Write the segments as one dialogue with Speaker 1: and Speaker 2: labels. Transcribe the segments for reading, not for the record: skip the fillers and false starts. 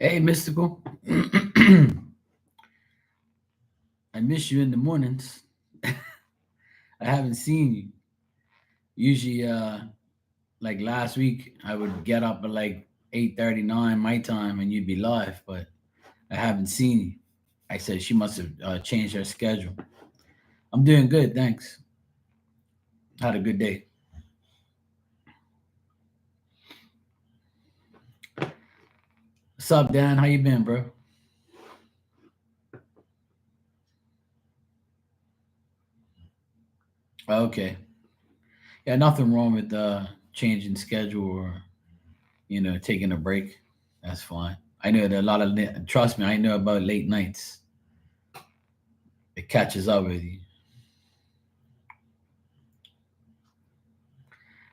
Speaker 1: Hey, Mystical. I miss you in the mornings. I haven't seen you. Usually, like last week, I would get up at like 8:39 my time, and you'd be live. But I haven't seen you. I said she must have changed her schedule. I'm doing good, thanks. Had a good day. What's up, Dan? How you been, bro? Okay. Yeah, nothing wrong with changing schedule or taking a break. That's fine. I know that a lot of trust me. I know about late nights. It catches up with you.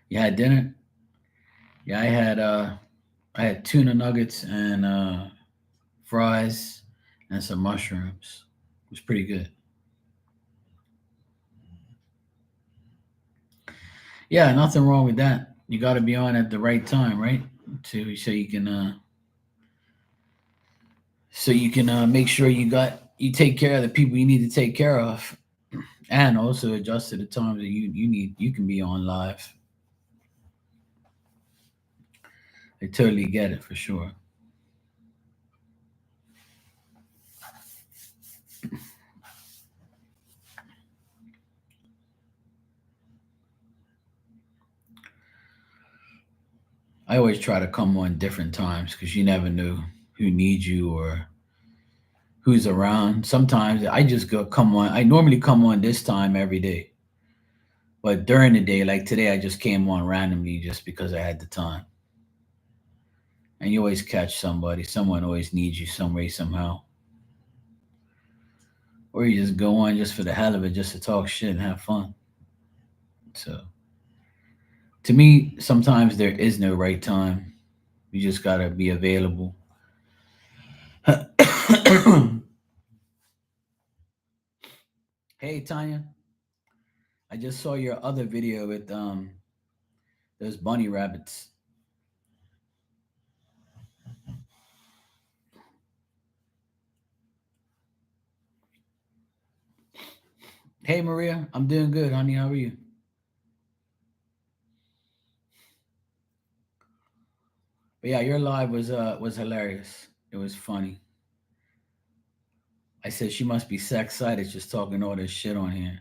Speaker 1: You had dinner? Yeah, I had tuna nuggets and fries and some mushrooms. It was pretty good. Yeah, nothing wrong with that. You got to be on at the right time, right? To so you can make sure you take care of the people you need to take care of, and also adjust to the times that you can be on live. I totally get it for sure. I always try to come on different times because you never know who needs you or who's around. Sometimes I just go come on. I normally come on this time every day, but during the day, like today, I just came on randomly just because I had the time. And you always catch somebody. Someone always needs you some way somehow, or you just go on just for the hell of it, just to talk shit and have fun. So to me, sometimes there is no right time. You just gotta be available. Hey Tanya, I just saw your other video with those bunny rabbits. Hey Maria, I'm doing good, honey. How are you? But yeah, your live was hilarious. It was funny. I said she must be sex excited just talking all this shit on here.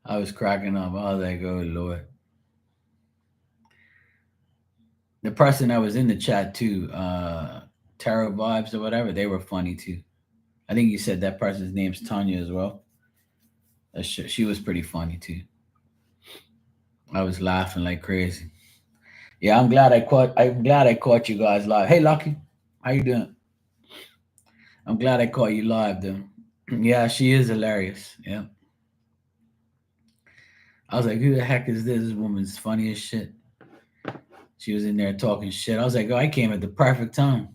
Speaker 1: I was cracking up. I was like, oh Lord. The person that was in the chat too, Tarot Vibes or whatever, they were funny too. I think you said that person's name's Tanya as well. She was pretty funny too. I was laughing like crazy. Yeah, I'm glad I caught you guys live. Hey Lucky, how you doing? I'm glad I caught you live though. Yeah, she is hilarious. Yeah. I was like, who the heck is this? This woman's funny as shit. She was in there talking shit. I was like, oh, I came at the perfect time.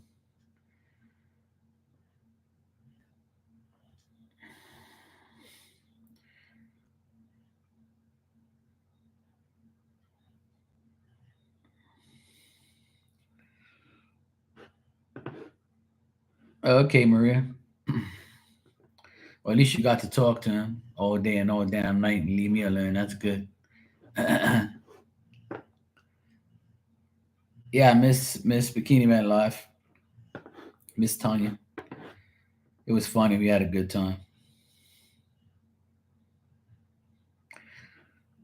Speaker 1: Okay, Maria. Well, at least you got to talk to him all day and all damn night and leave me alone. That's good. Yeah, Miss Bikini Man Live, Miss Tanya. It was funny. We had a good time.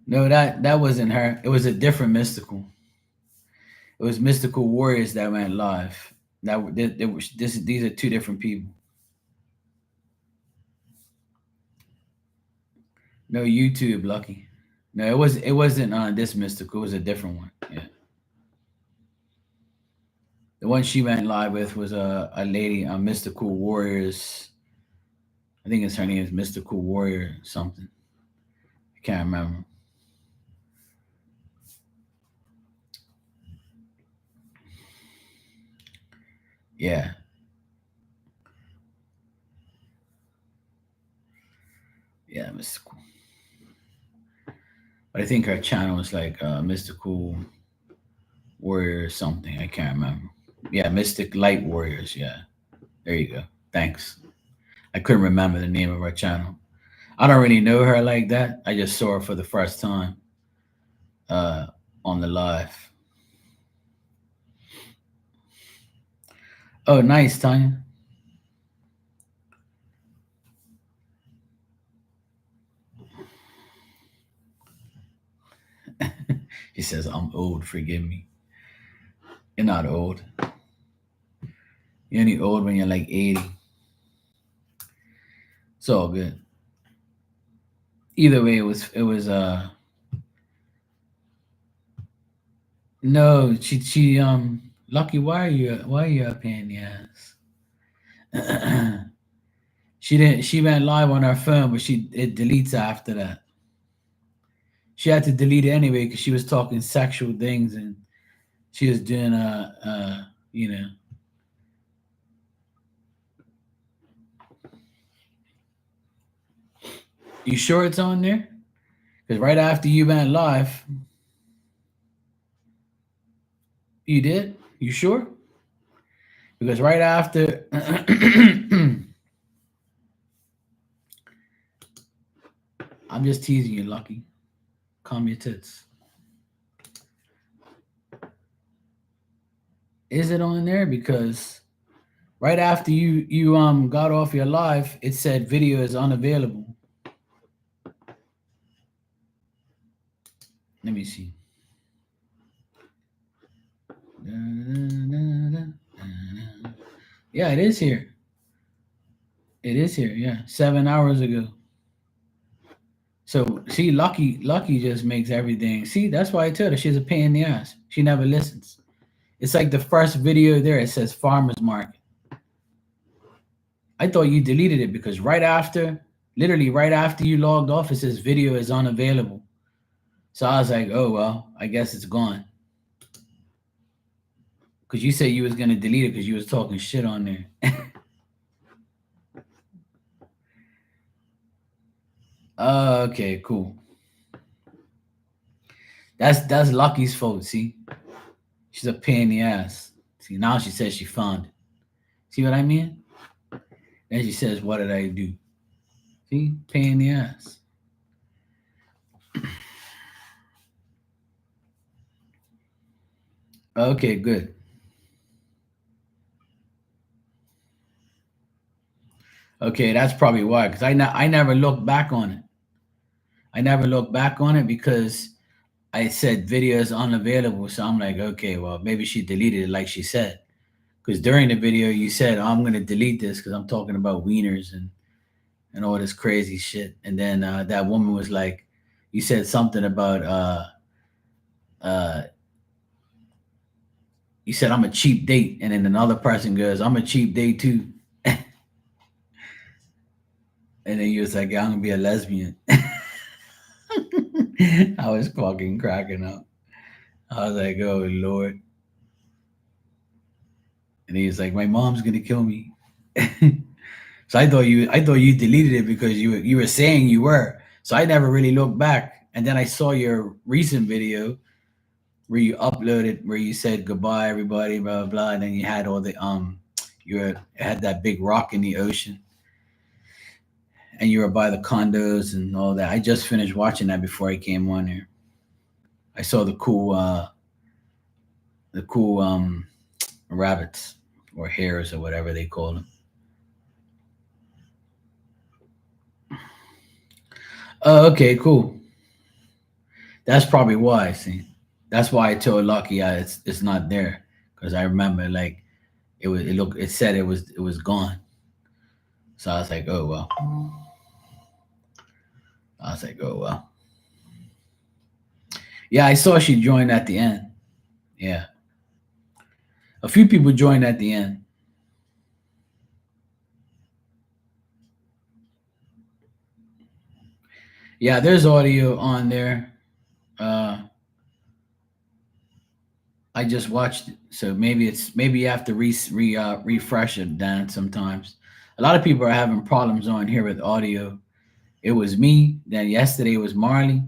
Speaker 1: No, that wasn't her. It was a different mystical. It was Mystical Warriors that went live. These are two different people. No YouTube, Lucky. No, it wasn't this mystical. It was a different one. Yeah, the one she went live with was a lady, Mystical Warriors. I think her name is Mystical Warrior something. I can't remember. Yeah, yeah, Mystical. But I think her channel is like Mystical Warrior or something. I can't remember. Yeah, Mystic Light Warriors. Yeah, there you go. Thanks. I couldn't remember the name of her channel. I don't really know her like that. I just saw her for the first time uh, on the live. Oh, nice, Tanya. She says, I'm old, forgive me. You're not old. You're only old when you're like 80. It's all good. Either way, it was no, she Lucky, why are you up here in the ass? She went live on her phone, but it deletes after that. She had to delete it anyway because she was talking sexual things and she was doing you know. You sure it's on there? Because right after you went live, you did. You sure? Because right after, I'm just teasing you, Lucky. Calm your tits. Is it on there? Because right after you got off your live, it said video is unavailable. Let me see. Yeah, it is here. It is here. Yeah, 7 hours ago. So see, Lucky just makes everything. See, that's why I told her she's a pain in the ass. She never listens. It's like the first video there. It says farmers market. I thought you deleted it because literally right after you logged off, it says video is unavailable. So I was like, oh well, I guess it's gone. Because you said you was gonna delete it because you was talking shit on there. Okay, cool. That's Lucky's fault. See, she's a pain in the ass. See, now she says she found it. See what I mean? Then she says, "What did I do?" See, pain in the ass. Okay, good. Okay, that's probably why. Because I never looked back on it. I never looked back on it because I said video is unavailable. So I'm like, okay, well maybe she deleted it like she said. Because during the video you said, oh, I'm gonna delete this because I'm talking about wieners and all this crazy shit. And then that woman was like, you said something about uh, you said I'm a cheap date, and then another person goes, I'm a cheap date too. And then you was like, yeah, I'm gonna be a lesbian. I was fucking cracking up. I was like, oh Lord. And he was like, my mom's gonna kill me. So I thought you deleted it because you were saying you were. So I never really looked back. And then I saw your recent video where you uploaded where you said goodbye everybody, blah blah blah, and then you had all the had that big rock in the ocean and you were by the condos and all that. I just finished watching that before I came on here. I saw the cool rabbits or hares or whatever they call them. Oh, okay, cool. That's probably why. See, that's why I told Lucky it's not there because I remember like it said it was gone. So I was like, oh well. I was like, oh well. Yeah, I saw she joined at the end. Yeah, a few people joined at the end. Yeah, there's audio on there. Uh, I just watched it, so maybe you have to refresh it. Dan, sometimes a lot of people are having problems on here with audio. It was me. Then yesterday it was Marley,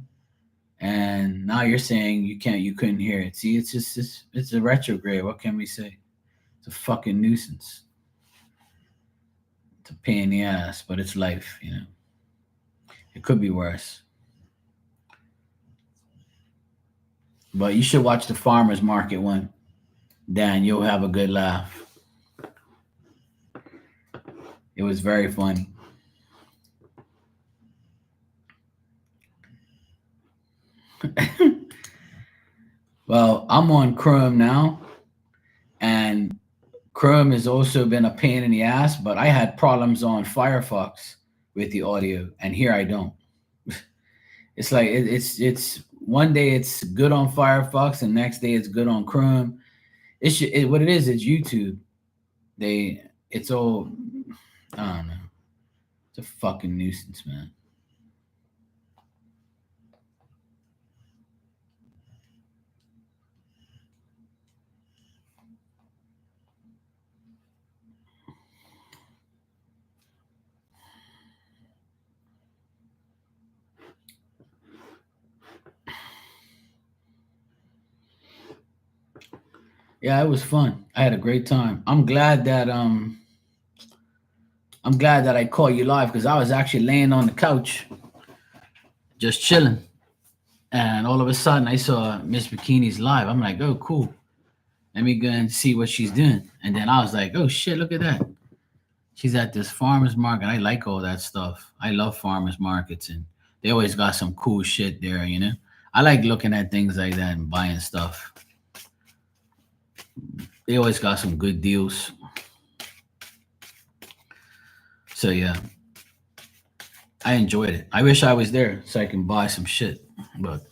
Speaker 1: and now you're saying you couldn't hear it. See, it's just it's a retrograde. What can we say? It's a fucking nuisance. It's a pain in the ass, but it's life, you know. It could be worse. But you should watch the farmers market one, Dan. You'll have a good laugh. It was very funny. Well, I'm on Chrome now, and Chrome has also been a pain in the ass, but I had problems on Firefox with the audio, and here I don't. It's like it's one day it's good on Firefox, and next day it's good on Chrome. What it is. It's YouTube. It's all, I don't know. It's a fucking nuisance, man. Yeah, it was fun. I had a great time. I'm glad that I caught you live because I was actually laying on the couch just chilling. And all of a sudden I saw Miss Bikini's live. I'm like, oh cool. Let me go and see what she's doing. And then I was like, oh shit, look at that. She's at this farmers market. I like all that stuff. I love farmers markets, and they always got some cool shit there, you know. I like looking at things like that and buying stuff. They always got some good deals. So yeah, I enjoyed it. I wish I was there so I can buy some shit, but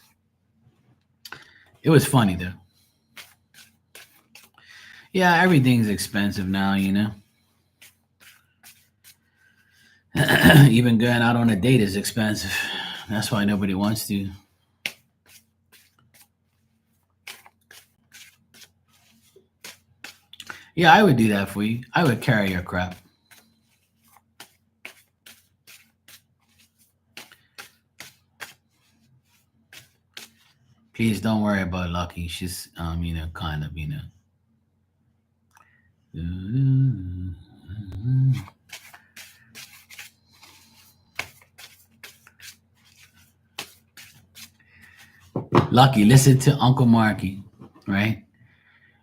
Speaker 1: it was funny though. Yeah, everything's expensive now, you know. Even going out on a date is expensive. That's why nobody wants to. Yeah, I would do that for you. I would carry your crap. Please don't worry about Lucky. She's kind of, Lucky, listen to Uncle Marky, right?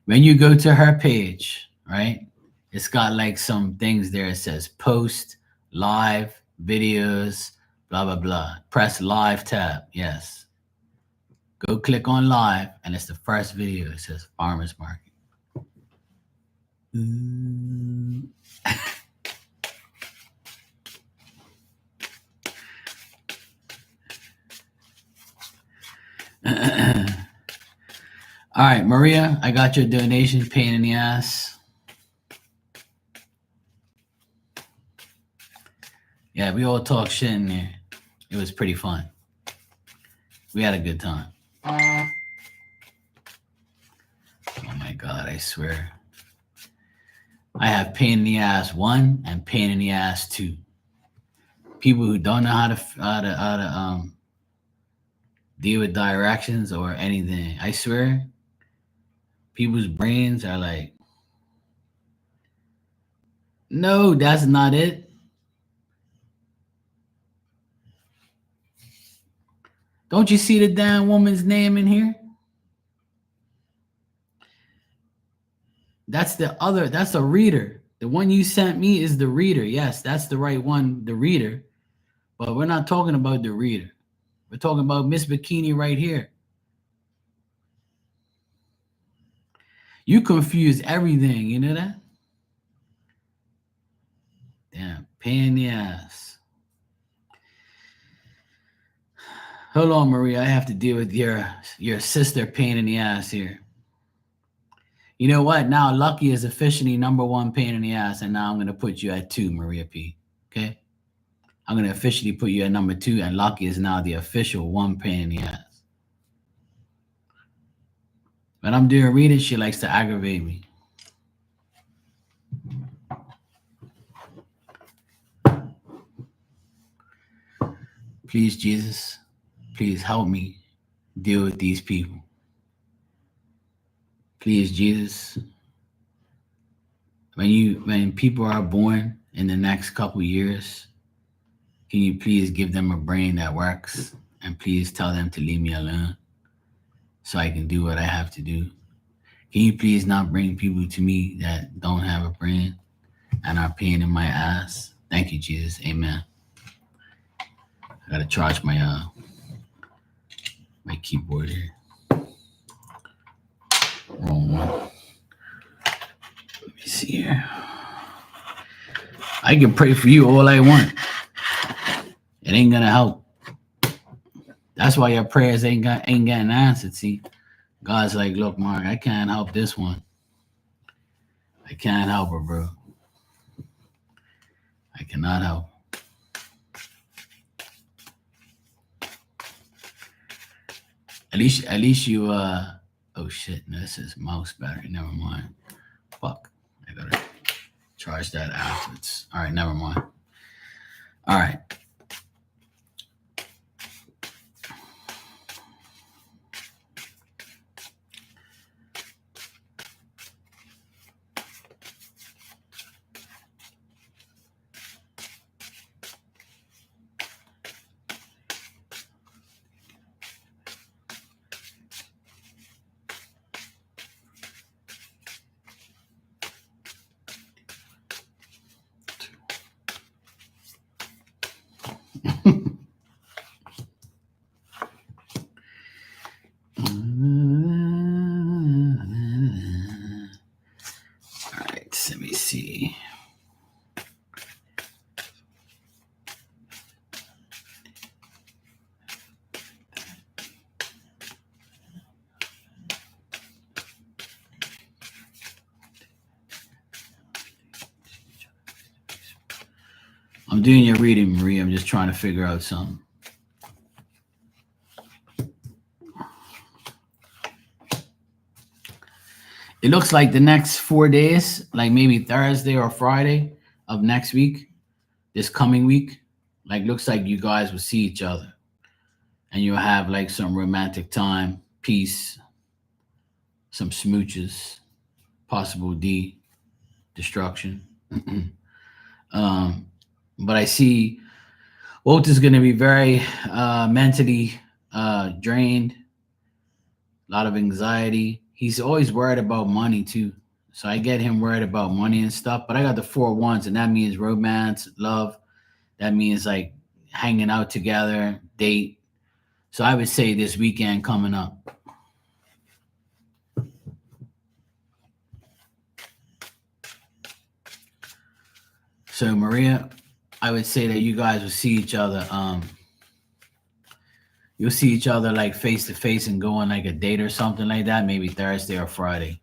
Speaker 1: When you go to her page, right? It's got like some things there. It says post, live, videos, blah blah blah. Press live tab. Yes. Go click on live, and it's the first video. It says farmers market. All right, Maria, I got your donation. Pain in the ass. Yeah, we all talk shit in there. It was pretty fun. We had a good time. Oh my God, I swear. I have pain in the ass 1 and pain in the ass 2. People who don't know how to deal with directions or anything. I swear, people's brains are like, no, that's not it. Don't you see the damn woman's name in here? That's the reader. The one you sent me is the reader. Yes, that's the right one, the reader. But we're not talking about the reader. We're talking about Miss Bikini right here. You confuse everything, you know that? Damn, pain in the ass. Hold on, Maria. I have to deal with your sister pain in the ass here. You know what? Now Lucky is officially #1 pain in the ass, and now I'm gonna put you at 2, Maria P. Okay? I'm gonna officially put you at #2, and Lucky is now the official 1 pain in the ass. When I'm doing reading, she likes to aggravate me. Please, Jesus, please help me deal with these people. Please, Jesus, when people are born in the next couple years, can you please give them a brain that works and please tell them to leave me alone so I can do what I have to do? Can you please not bring people to me that don't have a brain and are pain in my ass? Thank you, Jesus. Amen. I gotta charge my keyboard here. Wrong one. Let me see here. I can pray for you all I want. It ain't gonna help. That's why your prayers ain't getting answered. See, God's like, look, Mark, I can't help this one. I can't help her, bro. I cannot help. At least you oh shit, no, this is mouse battery. Never mind. Fuck. I gotta charge that afterwards. All right, never mind. All right. Let me see. I'm doing your reading, Marie. I'm just trying to figure out something. It looks like the next 4 days, like maybe Thursday or Friday of next week, this coming week, like looks like you guys will see each other and you'll have like some romantic time, peace, some smooches, possible destruction. But I see Walt is going to be very mentally drained, a lot of anxiety. He's always worried about money too. So I get him worried about money and stuff. But I got the 4 wands, and that means romance, love. That means like hanging out together, date. So I would say this weekend coming up. So Maria, I would say that you guys will see each other. You'll see each other like face to face and go on like a date or something like that, maybe Thursday or Friday.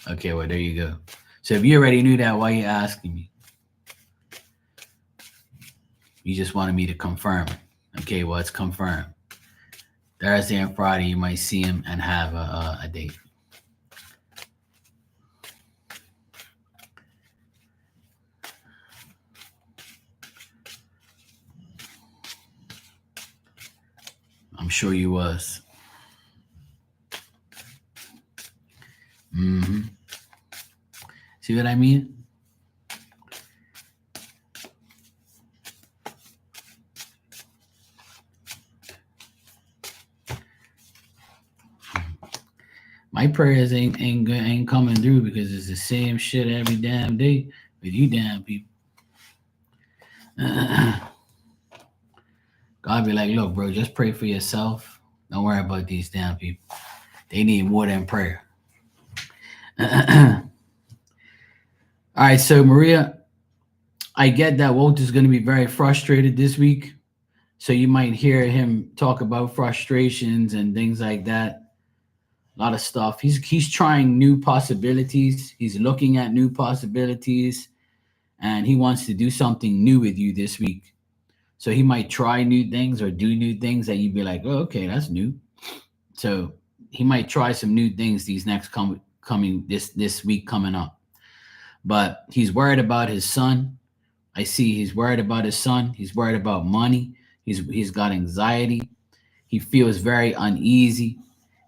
Speaker 1: Okay, well, there you go. So if you already knew that, why are you asking me? You just wanted me to confirm it. Okay, well, it's confirmed. Thursday and Friday, you might see him and have a date. I'm sure you was. See what I mean? My prayers ain't coming through because it's the same shit every damn day with you damn people. God be like, look, bro, just pray for yourself. Don't worry about these damn people. They need more than prayer. All right, so Maria, I get that Walt is going to be very frustrated this week. So you might hear him talk about frustrations and things like that. A lot of stuff. He's trying new possibilities. He's looking at new possibilities, and he wants to do something new with you this week. So he might try new things or do new things that you'd be like, oh, okay, that's new. So he might try some new things these next coming this week coming up. But he's worried about his son. I see he's worried about his son. He's worried about money. He's got anxiety. He feels very uneasy,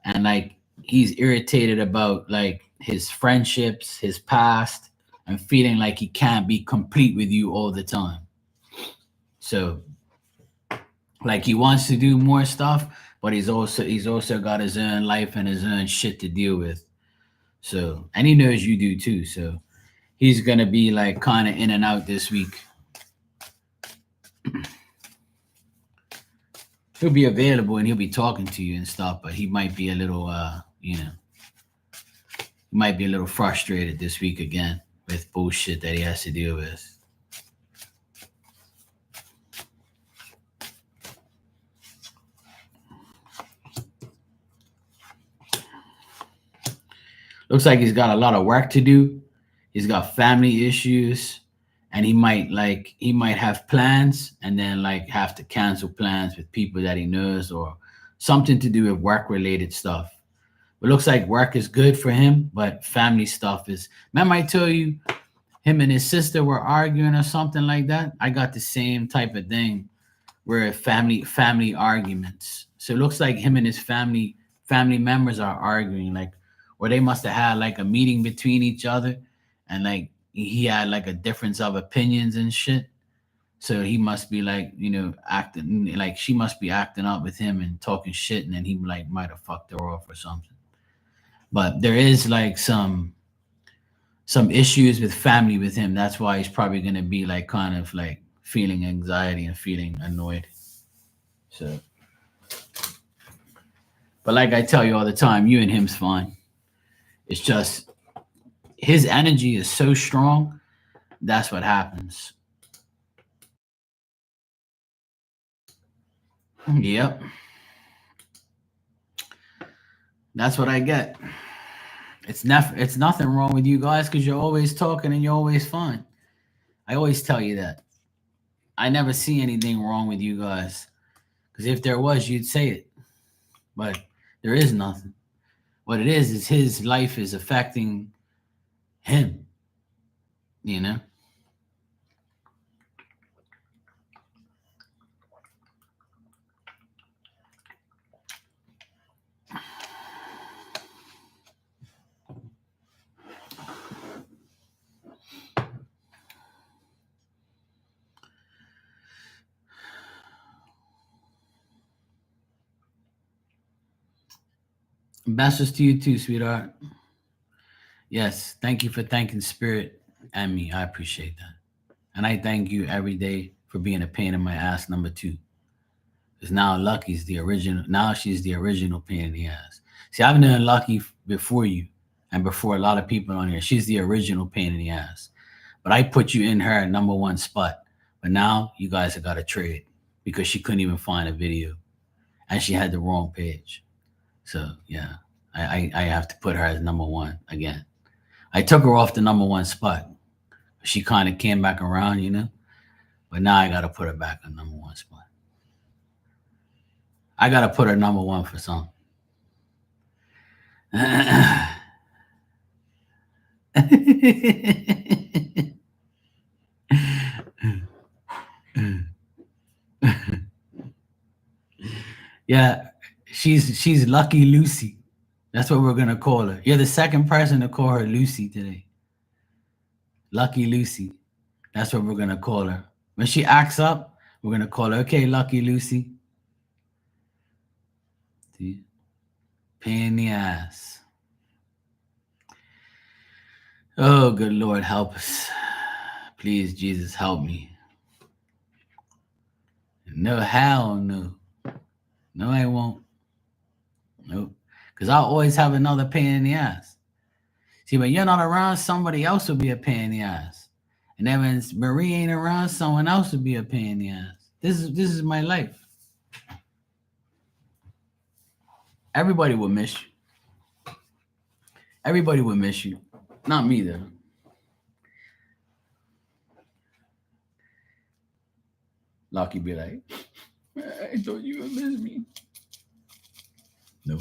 Speaker 1: and like he's irritated about like his friendships, his past, and feeling like he can't be complete with you all the time. So like he wants to do more stuff, but he's also got his own life and his own shit to deal with. So and he knows you do too. So he's gonna be like kind of in and out this week. He'll be available and he'll be talking to you and stuff, but he might be a little he might be a little frustrated this week again with bullshit that he has to deal with. Looks like he's got a lot of work to do. He's got family issues, and he might have plans and then like have to cancel plans with people that he knows or something to do with work related stuff. It looks like work is good for him, but family stuff is. Man, I tell you, him and his sister were arguing or something like that. I got the same type of thing where family arguments. So it looks like him and his family members are arguing, like, or they must have had like a meeting between each other, and like he had like a difference of opinions and shit. So he must be like, acting like she must be acting up with him and talking shit, and then he like might have fucked her off or something. But there is like some issues with family with him. That's why he's probably gonna be like kind of like feeling anxiety and feeling annoyed. So, but like I tell you all the time, you and him's fine. It's just his energy is so strong. That's what happens. Yep, that's what I get. It's nothing wrong with you guys because you're always talking and you're always fine. I always tell you that. I never see anything wrong with you guys because if there was, you'd say it. But there is nothing. What it is his life is affecting him. You know. Best to you too, sweetheart. Yes, thank you for thanking Spirit and me. I appreciate that. And I thank you every day for being a pain in my ass number two. Because now Lucky's the original. Now she's the original pain in the ass. See, I've known Lucky before you and before a lot of people on here. She's the original pain in the ass. But I put you in her number one spot. But now you guys have got to trade because she couldn't even find a video and she had the wrong page. So yeah, I have to put her as number one again. I took her off the number one spot. She kind of came back around. But now I got to put her back on number one spot. I got to put her number one for some. Yeah, she's Lucky Lucy. That's what we're gonna call her. You're the second person to call her Lucy today. Lucky Lucy. That's what we're gonna call her. When she acts up, we're gonna call her, okay, Lucky Lucy. See? Pain in the ass. Oh, good Lord, help us. Please, Jesus, help me. No, hell no. No, I won't. Nope. Because I'll always have another pain in the ass. See, when you're not around, somebody else will be a pain in the ass. And then when Marie ain't around, someone else will be a pain in the ass. This is my life. Everybody will miss you. Everybody will miss you. Not me though. Lucky be like, I thought you would miss me. No.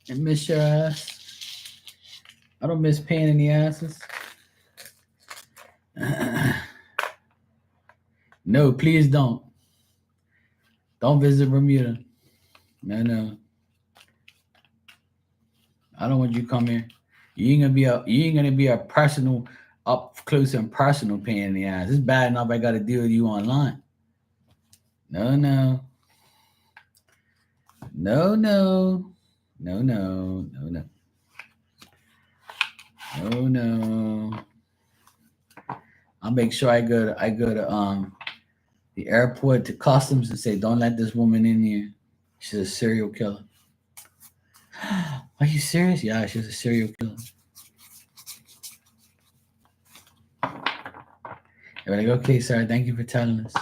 Speaker 1: I miss your ass. I don't miss pain in the asses. No, please don't. Don't visit Bermuda. No, no. I don't want you to come here. You ain't gonna be a personal, up close and personal pain in the ass. It's bad enough I got to deal with you online. No, no, no, no, no, no, no, no, no, no. I'll make sure I go to the airport to customs and say, don't let this woman in here. She's a serial killer. Are you serious? Yeah, she's a serial killer. They're like, okay, sir, thank you for telling us.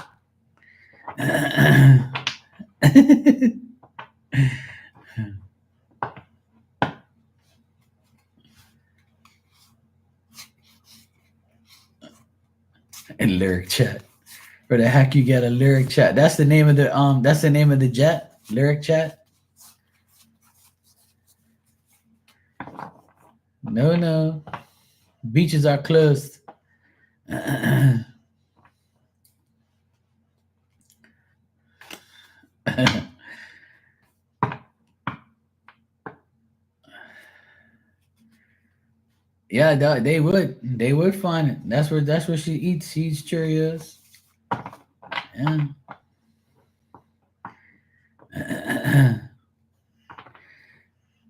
Speaker 1: And lyric chat. Where the heck you get a lyric chat? That's the name of the That's the name of the jet. Lyric chat. No, no. Beaches are closed. Yeah, they would. They would find it. That's where she eats. She eats Cheerios. Yeah.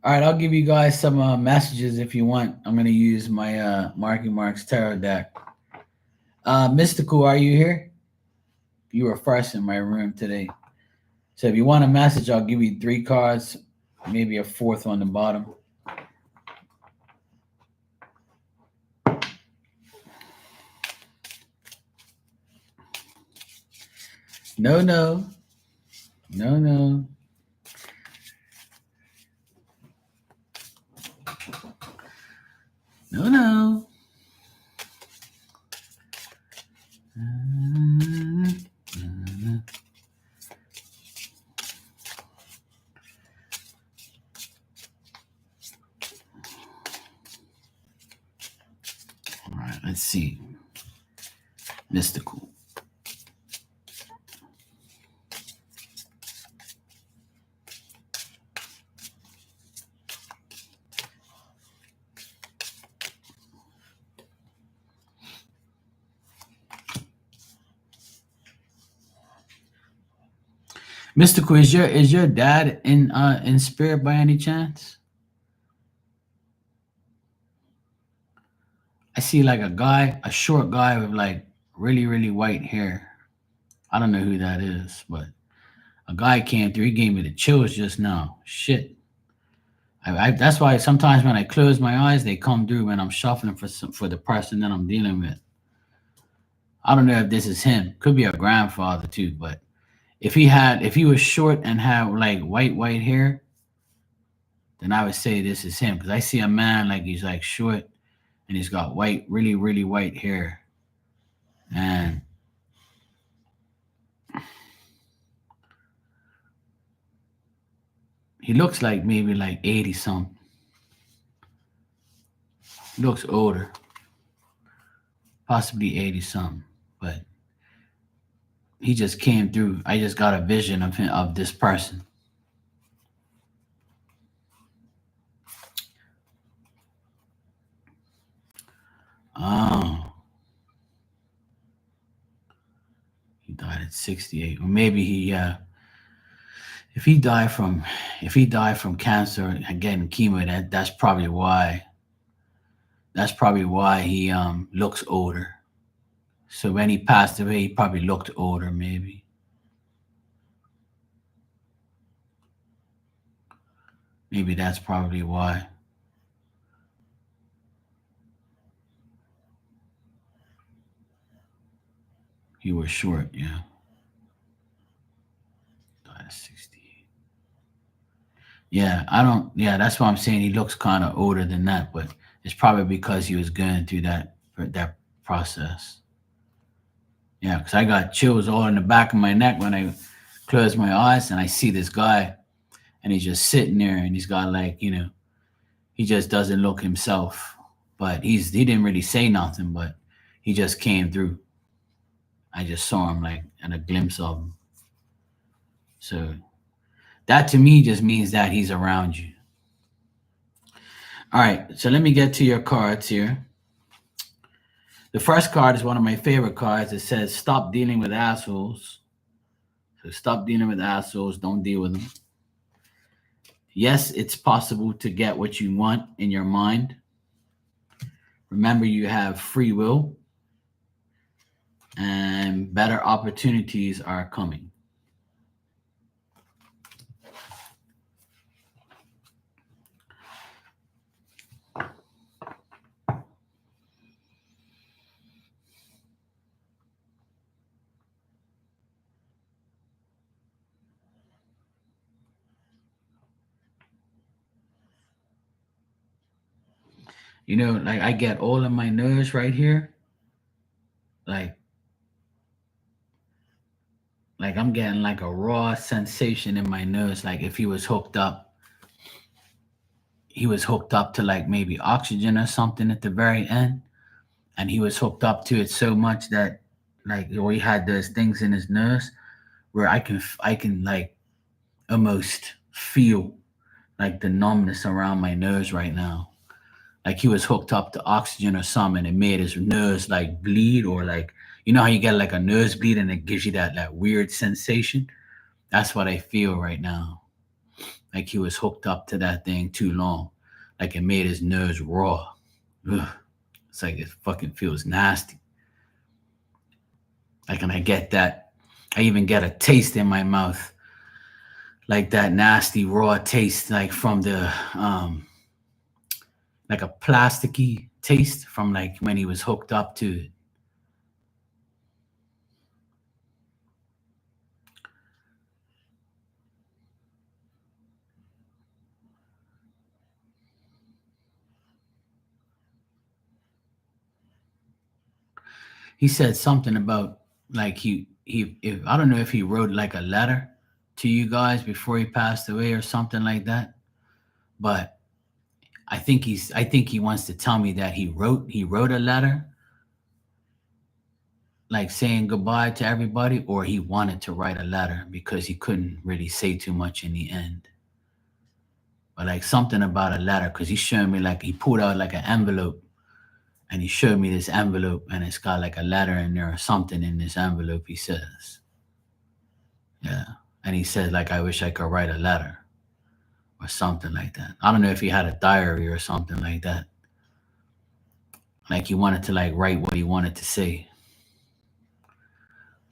Speaker 1: All right, I'll give you guys some messages if you want. I'm gonna use my Marky Mark's tarot deck. Mystical, are you here? You were first in my room today. So if you want a message, I'll give you 3 cards, maybe a fourth on the bottom. No, no, no, no. No, no. All right, let's see. Mystical. Mystical, is your dad in spirit by any chance? I see like a guy, a short guy with like really, really white hair. I don't know who that is, but a guy came through. He gave me the chills just now. Shit. That's why sometimes when I close my eyes, they come through when I'm shuffling for the person that I'm dealing with. I don't know if this is him. Could be a grandfather too, but if he was short and had like white hair, then I would say this is him because I see a man like he's like short and he's got white, really, really white hair, and he looks like maybe like 80 something. Looks older, possibly 80 something, but he just came through. I just got a vision of him, of this person. Oh, he died at 68, or maybe he if he died from cancer and getting chemo, that's probably why. That's probably why he looks older. So when he passed away, he probably looked older, maybe. Maybe that's probably why. He was short, yeah. Died at 68. Yeah, I don't. Yeah, that's why I'm saying he looks kind of older than that, but it's probably because he was going through that process. Yeah, because I got chills all in the back of my neck when I close my eyes and I see this guy and he's just sitting there and he's got like he just doesn't look himself, but he didn't really say nothing, but he just came through. I just saw him like and a glimpse of him. So that to me just means that he's around you. All right, so let me get to your cards here. The first card is one of my favorite cards. It says, "Stop dealing with assholes." So stop dealing with assholes. Don't deal with them. Yes, it's possible to get what you want in your mind. Remember, you have free will, and better opportunities are coming. You know, like I get all of my nerves right here. Like, like I'm getting like a raw sensation in my nose. Like if he was hooked up to like maybe oxygen or something at the very end, and he was hooked up to it so much that like or he had those things in his nose where I can like almost feel like the numbness around my nose right now. Like he was hooked up to oxygen or something, and it made his nose like bleed, or like you know how you get like a nosebleed and it gives you that weird sensation. That's what I feel right now. Like he was hooked up to that thing too long. Like it made his nose raw. Ugh. It's like it fucking feels nasty. Like, and I get that. I even get a taste in my mouth, like that nasty raw taste, like from the like a plasticky taste from like when he was hooked up to it. He said something about like he if I don't know if he wrote like a letter to you guys before he passed away or something like that, but I think he wants to tell me that he wrote a letter like saying goodbye to everybody, or he wanted to write a letter because he couldn't really say too much in the end. But like something about a letter, because he showed me like he pulled out like an envelope and he showed me this envelope and it's got like a letter in there or something in this envelope, he says. Yeah. And he said like I wish I could write a letter or something like that. I don't know if he had a diary or something like that. Like he wanted to like write what he wanted to say.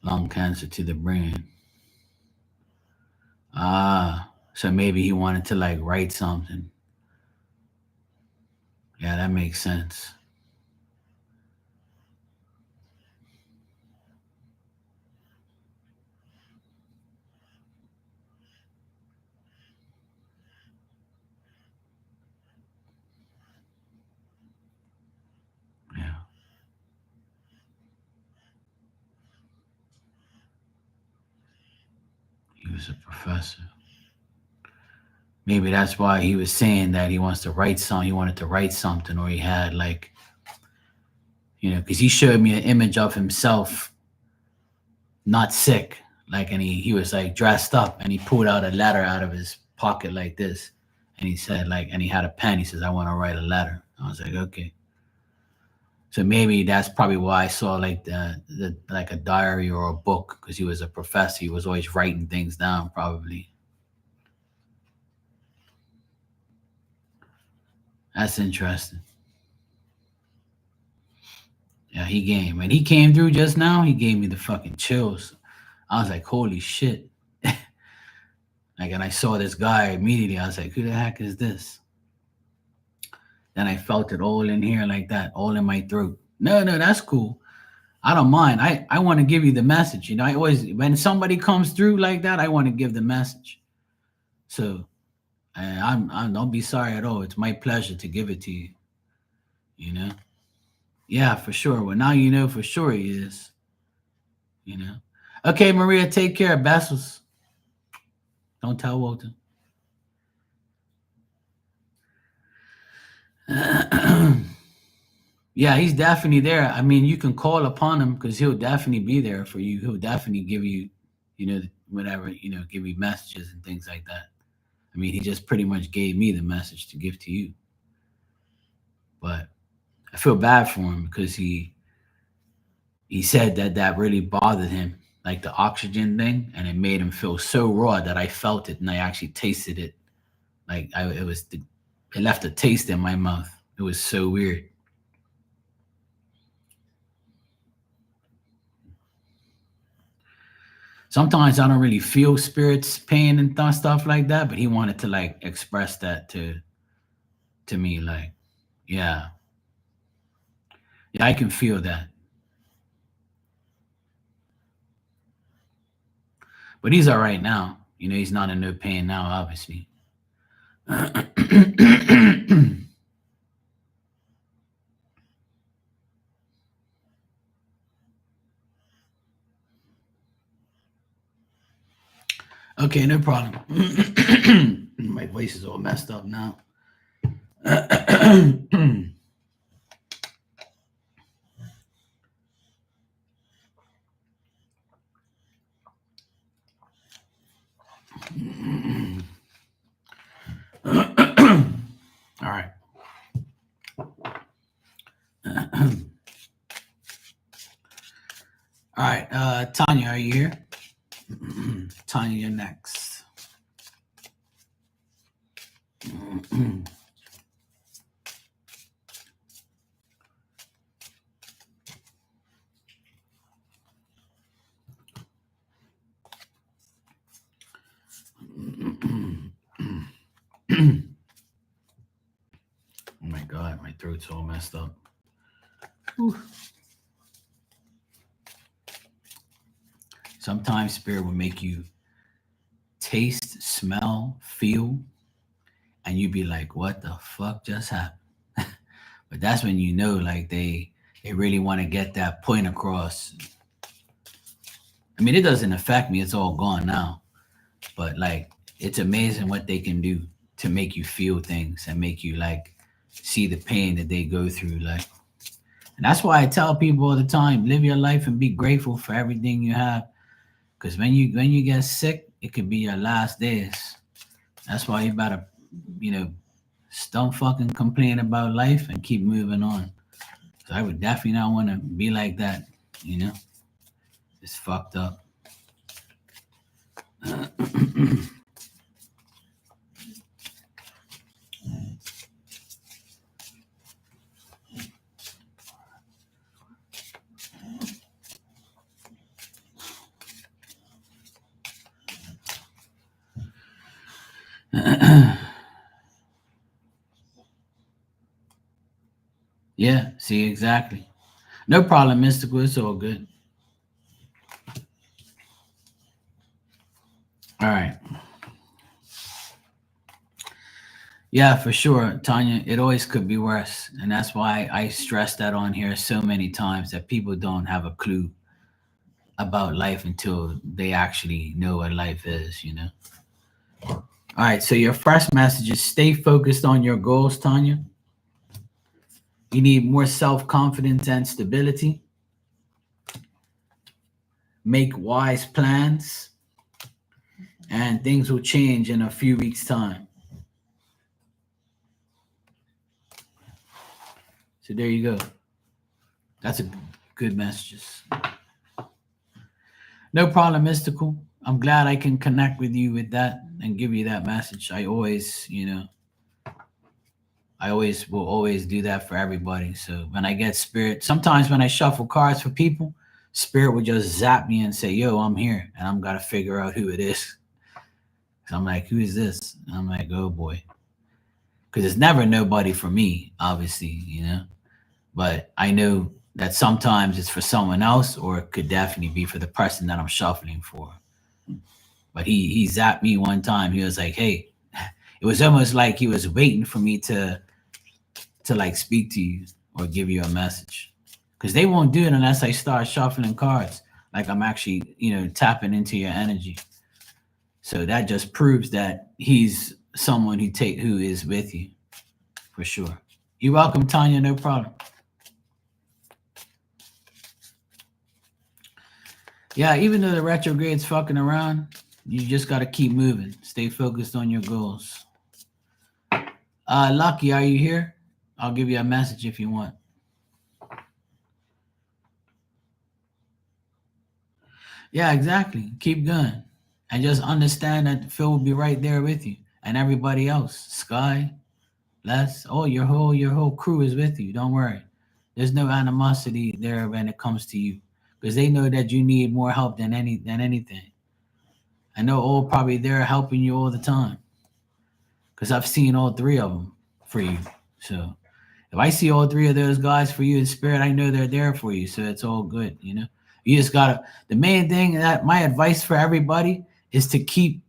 Speaker 1: Lung cancer to the brain. Ah, so maybe he wanted to like write something. Yeah, that makes sense. Yeah, he was a professor. Maybe that's why he was saying that he wants to write something. He wanted to write something, or he had like, because he showed me an image of himself not sick, like, and he was like dressed up, and he pulled out a letter out of his pocket like this, and he said like, and he had a pen. He says, "I want to write a letter." I was like, okay. So maybe that's probably why I saw like the like a diary or a book, because he was a professor. He was always writing things down, probably. That's interesting. Yeah, when he came through just now, he gave me the fucking chills. I was like, holy shit. Like, and I saw this guy immediately. I was like, who the heck is this? Then I felt it all in here like that, all in my throat. No, no, that's cool. I don't mind. I want to give you the message. I always, when somebody comes through like that, I want to give the message. So I'm don't be sorry at all. It's my pleasure to give it to you. You know? Yeah, for sure. Well, now you know for sure he is. You know? Okay, Maria, take care. Bessels. Don't tell Walter. Yeah, he's definitely there. I mean, you can call upon him because he'll definitely be there for you. He'll definitely give you, whatever, give you messages and things like that. I mean, he just pretty much gave me the message to give to you. But I feel bad for him because he said that that really bothered him, like the oxygen thing, and it made him feel so raw that I felt it and I actually tasted it. Like it left a taste in my mouth. It was so weird. Sometimes I don't really feel spirits pain and stuff like that, but he wanted to like express that to me, like, yeah, yeah, I can feel that. But he's all right now. You know, he's not in no pain now, obviously. Okay, no problem. My voice is all messed up now. All right. All right, Tanya, are you here? Tanya, you're next. Oh my God, my throat's all messed up. Whew. Sometimes spirit will make you taste, smell, feel, and you be like, "What the fuck just happened?" But that's when you know, like they really want to get that point across. I mean, it doesn't affect me; it's all gone now. But like, it's amazing what they can do to make you feel things and make you like see the pain that they go through. Like, and that's why I tell people all the time: live your life and be grateful for everything you have. Because when you get sick, it could be your last days. That's why you better, you know, don't fucking complain about life and keep moving on. So I would definitely not want to be like that. You know, it's fucked up. Yeah, see, exactly. No problem, Mystical. It's all good. All right. Yeah, for sure, Tanya. It always could be worse. And that's why I stress that on here so many times that people don't have a clue about life until they actually know what life is, you know? All right. So your first message is stay focused on your goals, Tanya. You need more self confidence and stability. Make wise plans, and things will change in a few weeks' time. So there you go. That's a good messages. No problem, Mystical. I'm glad I can connect with you with that and give you that message. I always, you know, I always will always do that for everybody. So when I get spirit, sometimes when I shuffle cards for people, spirit will just zap me and say, "Yo, I'm here," and I'm gotta figure out who it is. So I'm like, "Who is this?" And I'm like, "Oh boy," because it's never nobody for me, obviously, you know. But I know that sometimes it's for someone else, or it could definitely be for the person that I'm shuffling for. But he zapped me one time. He was like, "Hey," it was almost like he was waiting for me to like speak to you or give you a message, because they won't do it unless I start shuffling cards. Like I'm actually, you know, tapping into your energy. So that just proves that he's someone who is with you for sure. You're welcome, Tanya. No problem. Yeah, even though the retrograde's fucking around, you just got to keep moving. Stay focused on your goals. Lucky, are you here? I'll give you a message if you want. Yeah, exactly. Keep going. And just understand that Phil will be right there with you and everybody else. Sky, Les, oh, your whole crew is with you. Don't worry. There's no animosity there when it comes to you. Because they know that you need more help than anything. I know all probably they're helping you all the time. Because I've seen all three of them for you. So if I see all three of those guys for you in spirit, I know they're there for you. So it's all good, you know. You just gotta. The main thing that my advice for everybody is to keep.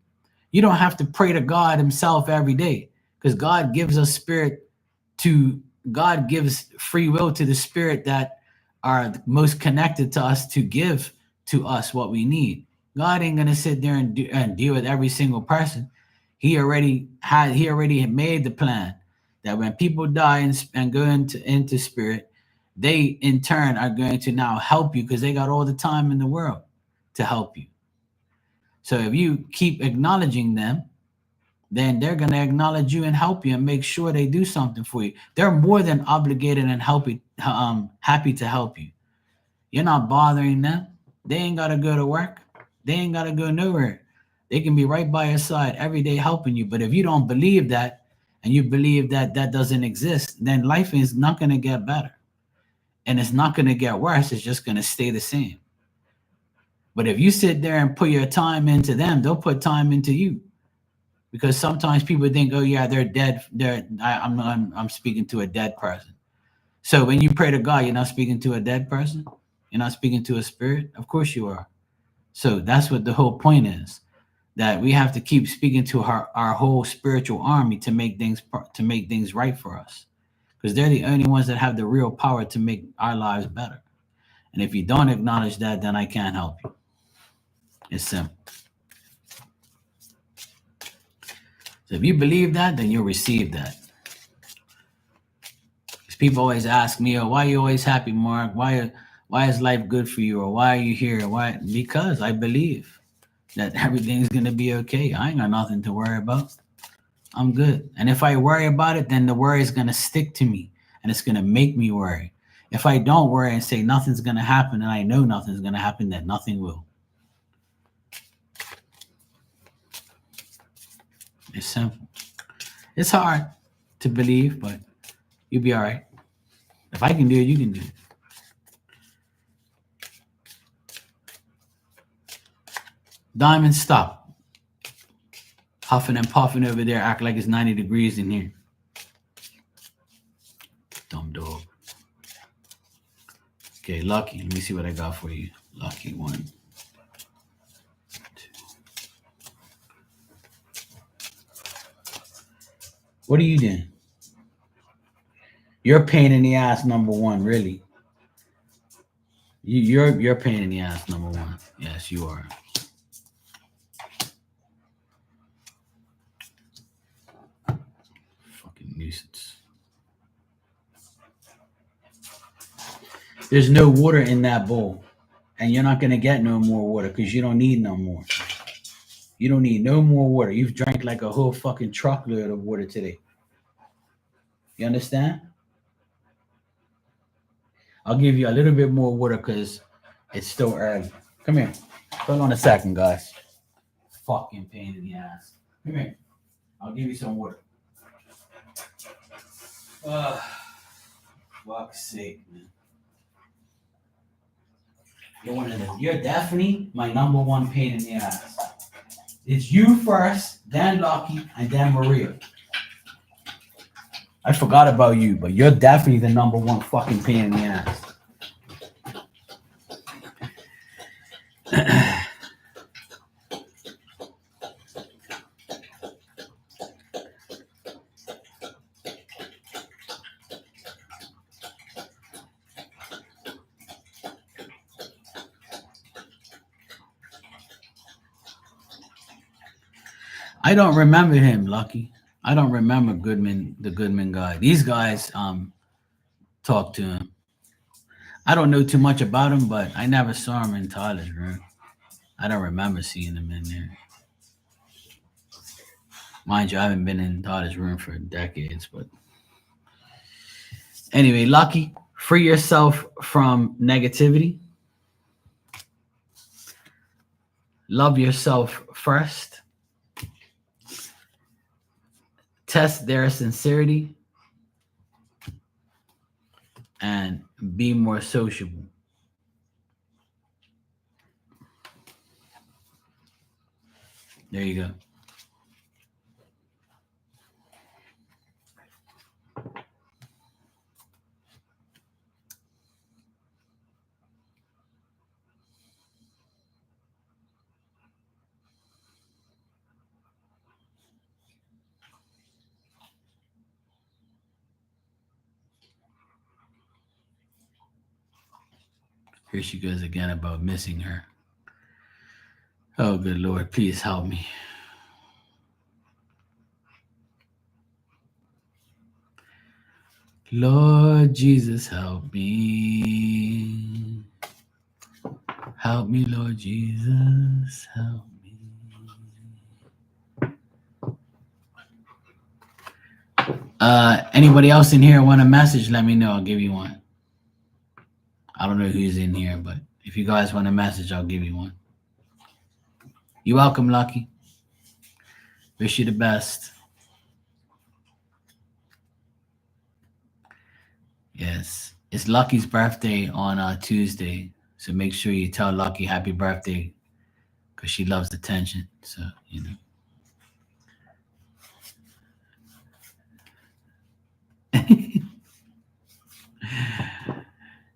Speaker 1: You don't have to pray to God Himself every day, because God gives us spirit to. God gives free will to the spirit that are most connected to us to give to us what we need. God ain't gonna sit there and deal with every single person. He already had made the plan that when people die and go into spirit, they in turn are going to now help you because they got all the time in the world to help you. So if you keep acknowledging them, then they're going to acknowledge you and help you and make sure they do something for you. They're more than obligated and happy to help you. You're not bothering them. They ain't got to go to work. They ain't got to go nowhere. They can be right by your side every day helping you. But if you don't believe that, and you believe that that doesn't exist, then life is not going to get better. And it's not going to get worse. It's just going to stay the same. But if you sit there and put your time into them, they'll put time into you. Because sometimes people think, oh yeah, they're dead. I'm speaking to a dead person. So when you pray to God, you're not speaking to a dead person. You're not speaking to a spirit. Of course you are. So that's what the whole point is. That we have to keep speaking to our whole spiritual army to make things right for us. Because they're the only ones that have the real power to make our lives better. And if you don't acknowledge that, then I can't help you. It's simple. So if you believe that, then you'll receive that. 'Cause people always ask me, "Oh, why are you always happy, Mark? Why is life good for you? Or why are you here? Why?" Because I believe that everything's gonna be okay. I ain't got nothing to worry about. I'm good. And if I worry about it, then the worry is gonna stick to me and it's gonna make me worry. If I don't worry and say nothing's gonna happen and I know nothing's gonna happen, then nothing will. It's simple. It's hard to believe, but you'll be all right. If I can do it, you can do it. Diamond, stop. Huffing and puffing over there, act like it's 90 degrees in here. Dumb dog. Okay, Lucky. Let me see what I got for you. Lucky one. Two. What are you doing? You're a pain in the ass, number one, really. You're a pain in the ass, number one. Yes, you are. Fucking nuisance. There's no water in that bowl. And you're not gonna get no more water because you don't need no more. You don't need no more water. You've drank like a whole fucking truckload of water today. You understand? I'll give you a little bit more water because it's still early. Come here. Hold on a second, guys. Fucking pain in the ass. Come here. I'll give you some water. Uh, fuck's sake, man. You're definitely my number one pain in the ass. It's you first, then Lucky, and then Maria. I forgot about you, but you're definitely the number one fucking pain in the ass. I don't remember him, Lucky. I don't remember Goodman, the Goodman guy. These guys talk to him. I don't know too much about him, but I never saw him in Tyler's room. I don't remember seeing him in there. Mind you, I haven't been in Tyler's room for decades, but Anyway, Lucky, free yourself from negativity. Love yourself first. Test their sincerity. And be more sociable. There you go. Here she goes again about missing her. Oh, good Lord, please help me. Lord Jesus, help me. Help me, Lord Jesus, help me. Anybody else in here want a message? Let me know. I'll give you one. I don't know who's in here, but if you guys want a message, I'll give you one. You're welcome, Lucky. Wish you the best. Yes, it's Lucky's birthday on Tuesday, so make sure you tell Lucky happy birthday because she loves attention. So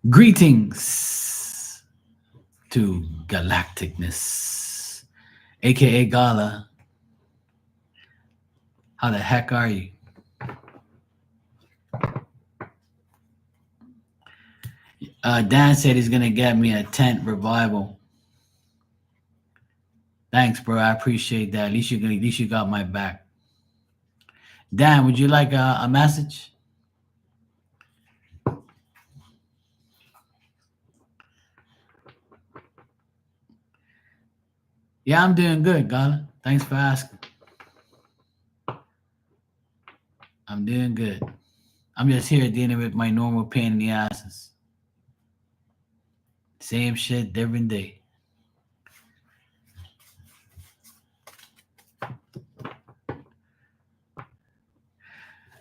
Speaker 1: Greetings to Galacticness, aka Gala. How the heck are you? Dan said he's gonna get me a tent revival. Thanks, bro. I appreciate that. At least you got my back. Dan, would you like a message? Yeah, I'm doing good, Gala. Thanks for asking. I'm doing good. I'm just here dealing with my normal pain in the asses. Same shit, different day.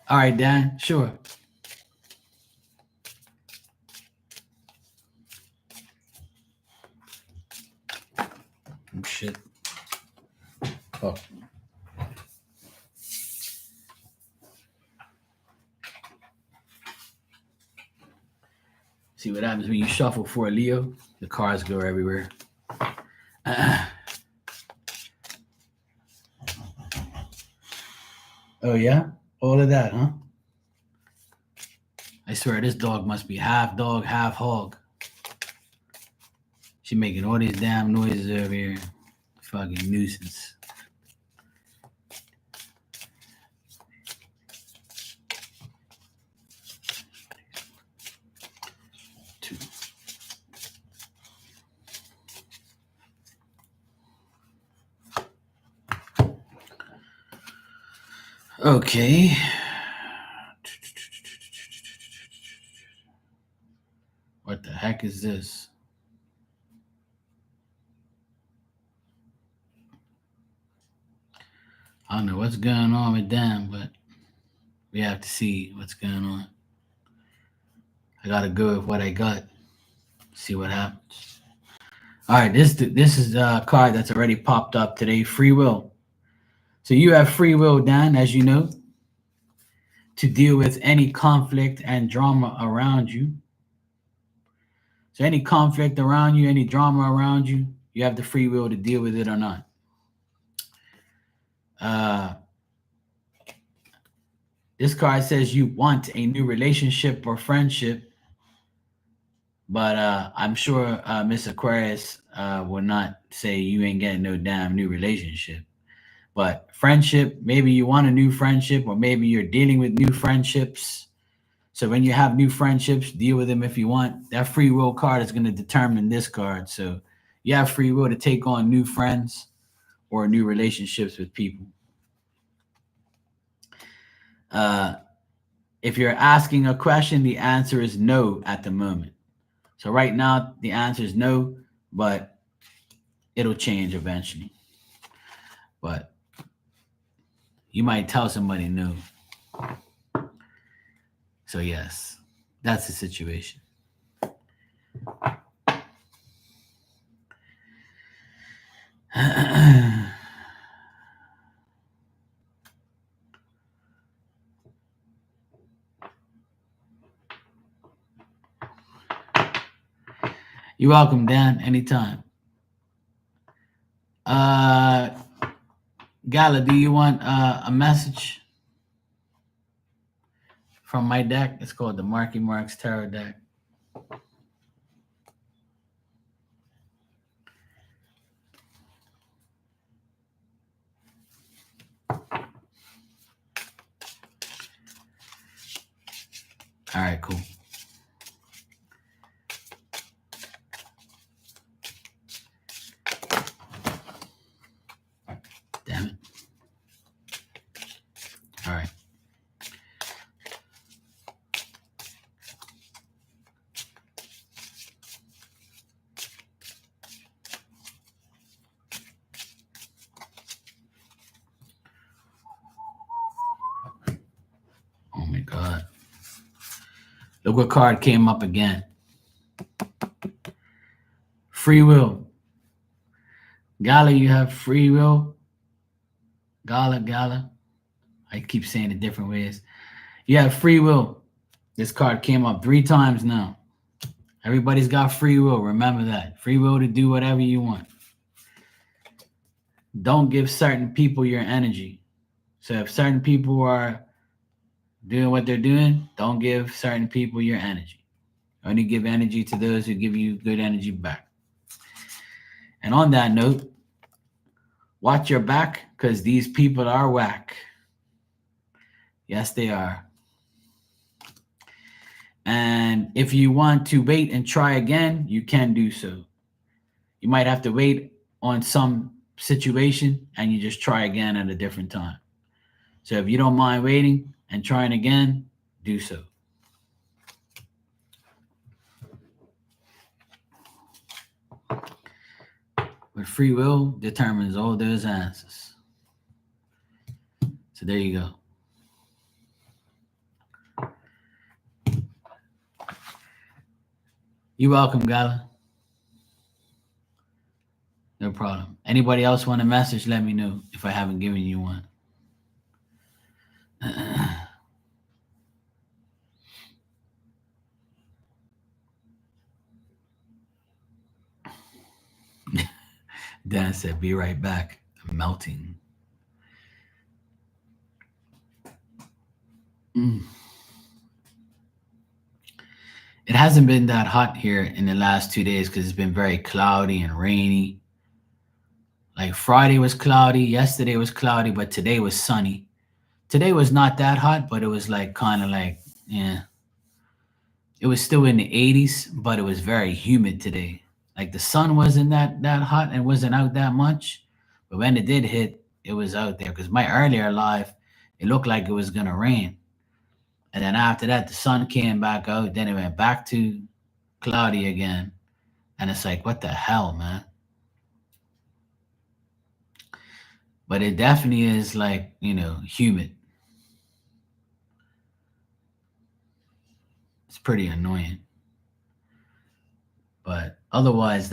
Speaker 1: All right, Dan. Sure. Oh, shit. Oh. See what happens when you shuffle for a Leo? The cards go everywhere. Oh, yeah? All of that, huh? I swear this dog must be half dog, half hog. She making all these damn noises over here. Fucking nuisance. Two. Okay. What the heck is this? I don't know what's going on with them, but we have to see what's going on. I gotta go with what I got. See what happens. All right, this is a card that's already popped up today. Free will. So you have free will, Dan, as you know, to deal with any conflict and drama around you. So any conflict around you, any drama around you, you have the free will to deal with it or not. This card says you want a new relationship or friendship, but I'm sure Miss Aquarius will not say you ain't getting no damn new relationship. But friendship, maybe you want a new friendship, or maybe you're dealing with new friendships. So when you have new friendships, deal with them if you want. That free will card is going to determine this card. So you have free will to take on new friends or new relationships with people. If you're asking a question, the answer is no at the moment. So right now, the answer is no, but it'll change eventually. But you might tell somebody no. So yes, that's the situation. You're welcome, Dan. Anytime. Uh, Gala, do you want a message from my deck? It's called the Marky Marks Tarot deck. All right, cool. Damn it. All right. Oh my God. Look what card came up again. Free will. Gala, you have free will. Gala. I keep saying it different ways. You have free will. This card came up 3 times now. Everybody's got free will. Remember that. Free will to do whatever you want. Don't give certain people your energy. So if certain people are doing what they're doing, don't give certain people your energy. Only give energy to those who give you good energy back. And on that note, watch your back because these people are whack. Yes, they are. And if you want to wait and try again, you can do so. You might have to wait on some situation and you just try again at a different time. So if you don't mind waiting and trying again, do so. But free will determines all those answers. So there you go. You're welcome, Gala. No problem. Anybody else want a message? Let me know if I haven't given you one. Dan said, be right back. I'm melting. It hasn't been that hot here in the last 2 days because it's been very cloudy and rainy. Like Friday was cloudy, yesterday was cloudy, but today was sunny. Today was not that hot, but it was like kind of like, yeah. It was still in the 80s, but it was very humid today. Like the sun wasn't that hot and wasn't out that much, but when it did hit, it was out there. Because my earlier life, it looked like it was gonna rain, and then after that, the sun came back out. Then it went back to cloudy again, and it's like, what the hell, man? But it definitely is like, humid. It's pretty annoying. But otherwise,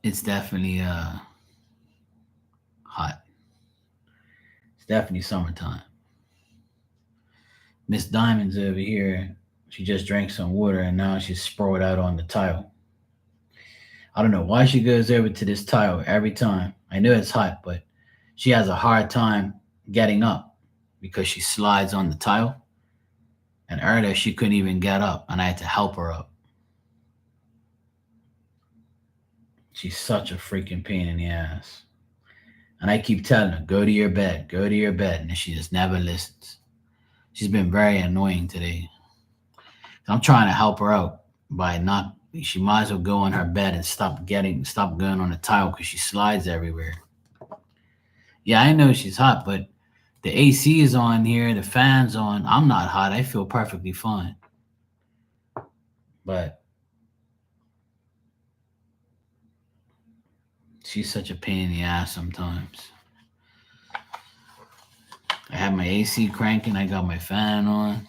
Speaker 1: it's definitely hot. It's definitely summertime. Miss Diamond's over here. She just drank some water and now she's sprawled out on the tile. I don't know why she goes over to this tile every time. I know it's hot, but she has a hard time getting up because she slides on the tile. And earlier she couldn't even get up, and I had to help her up. She's such a freaking pain in the ass. And I keep telling her, go to your bed, go to your bed. And she just never listens. She's been very annoying today. I'm trying to help her out by not, she might as well go on her bed and stop going on the tile because she slides everywhere. Yeah, I know she's hot, but the AC is on here, the fan's on. I'm not hot. I feel perfectly fine. But she's such a pain in the ass sometimes. I have my AC cranking, I got my fan on.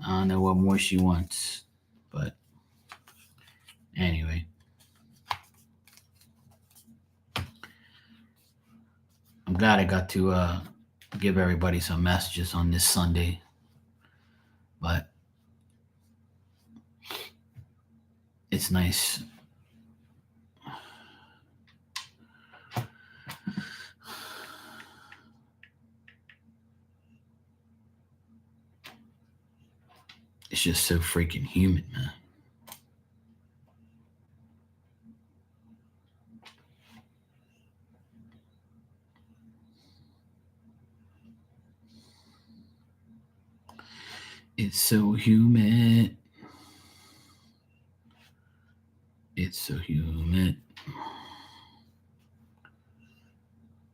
Speaker 1: I don't know what more she wants. But anyway, I'm glad I got to give everybody some messages on this Sunday. But it's nice. It's just so freaking humid, man. It's so humid. It's so humid.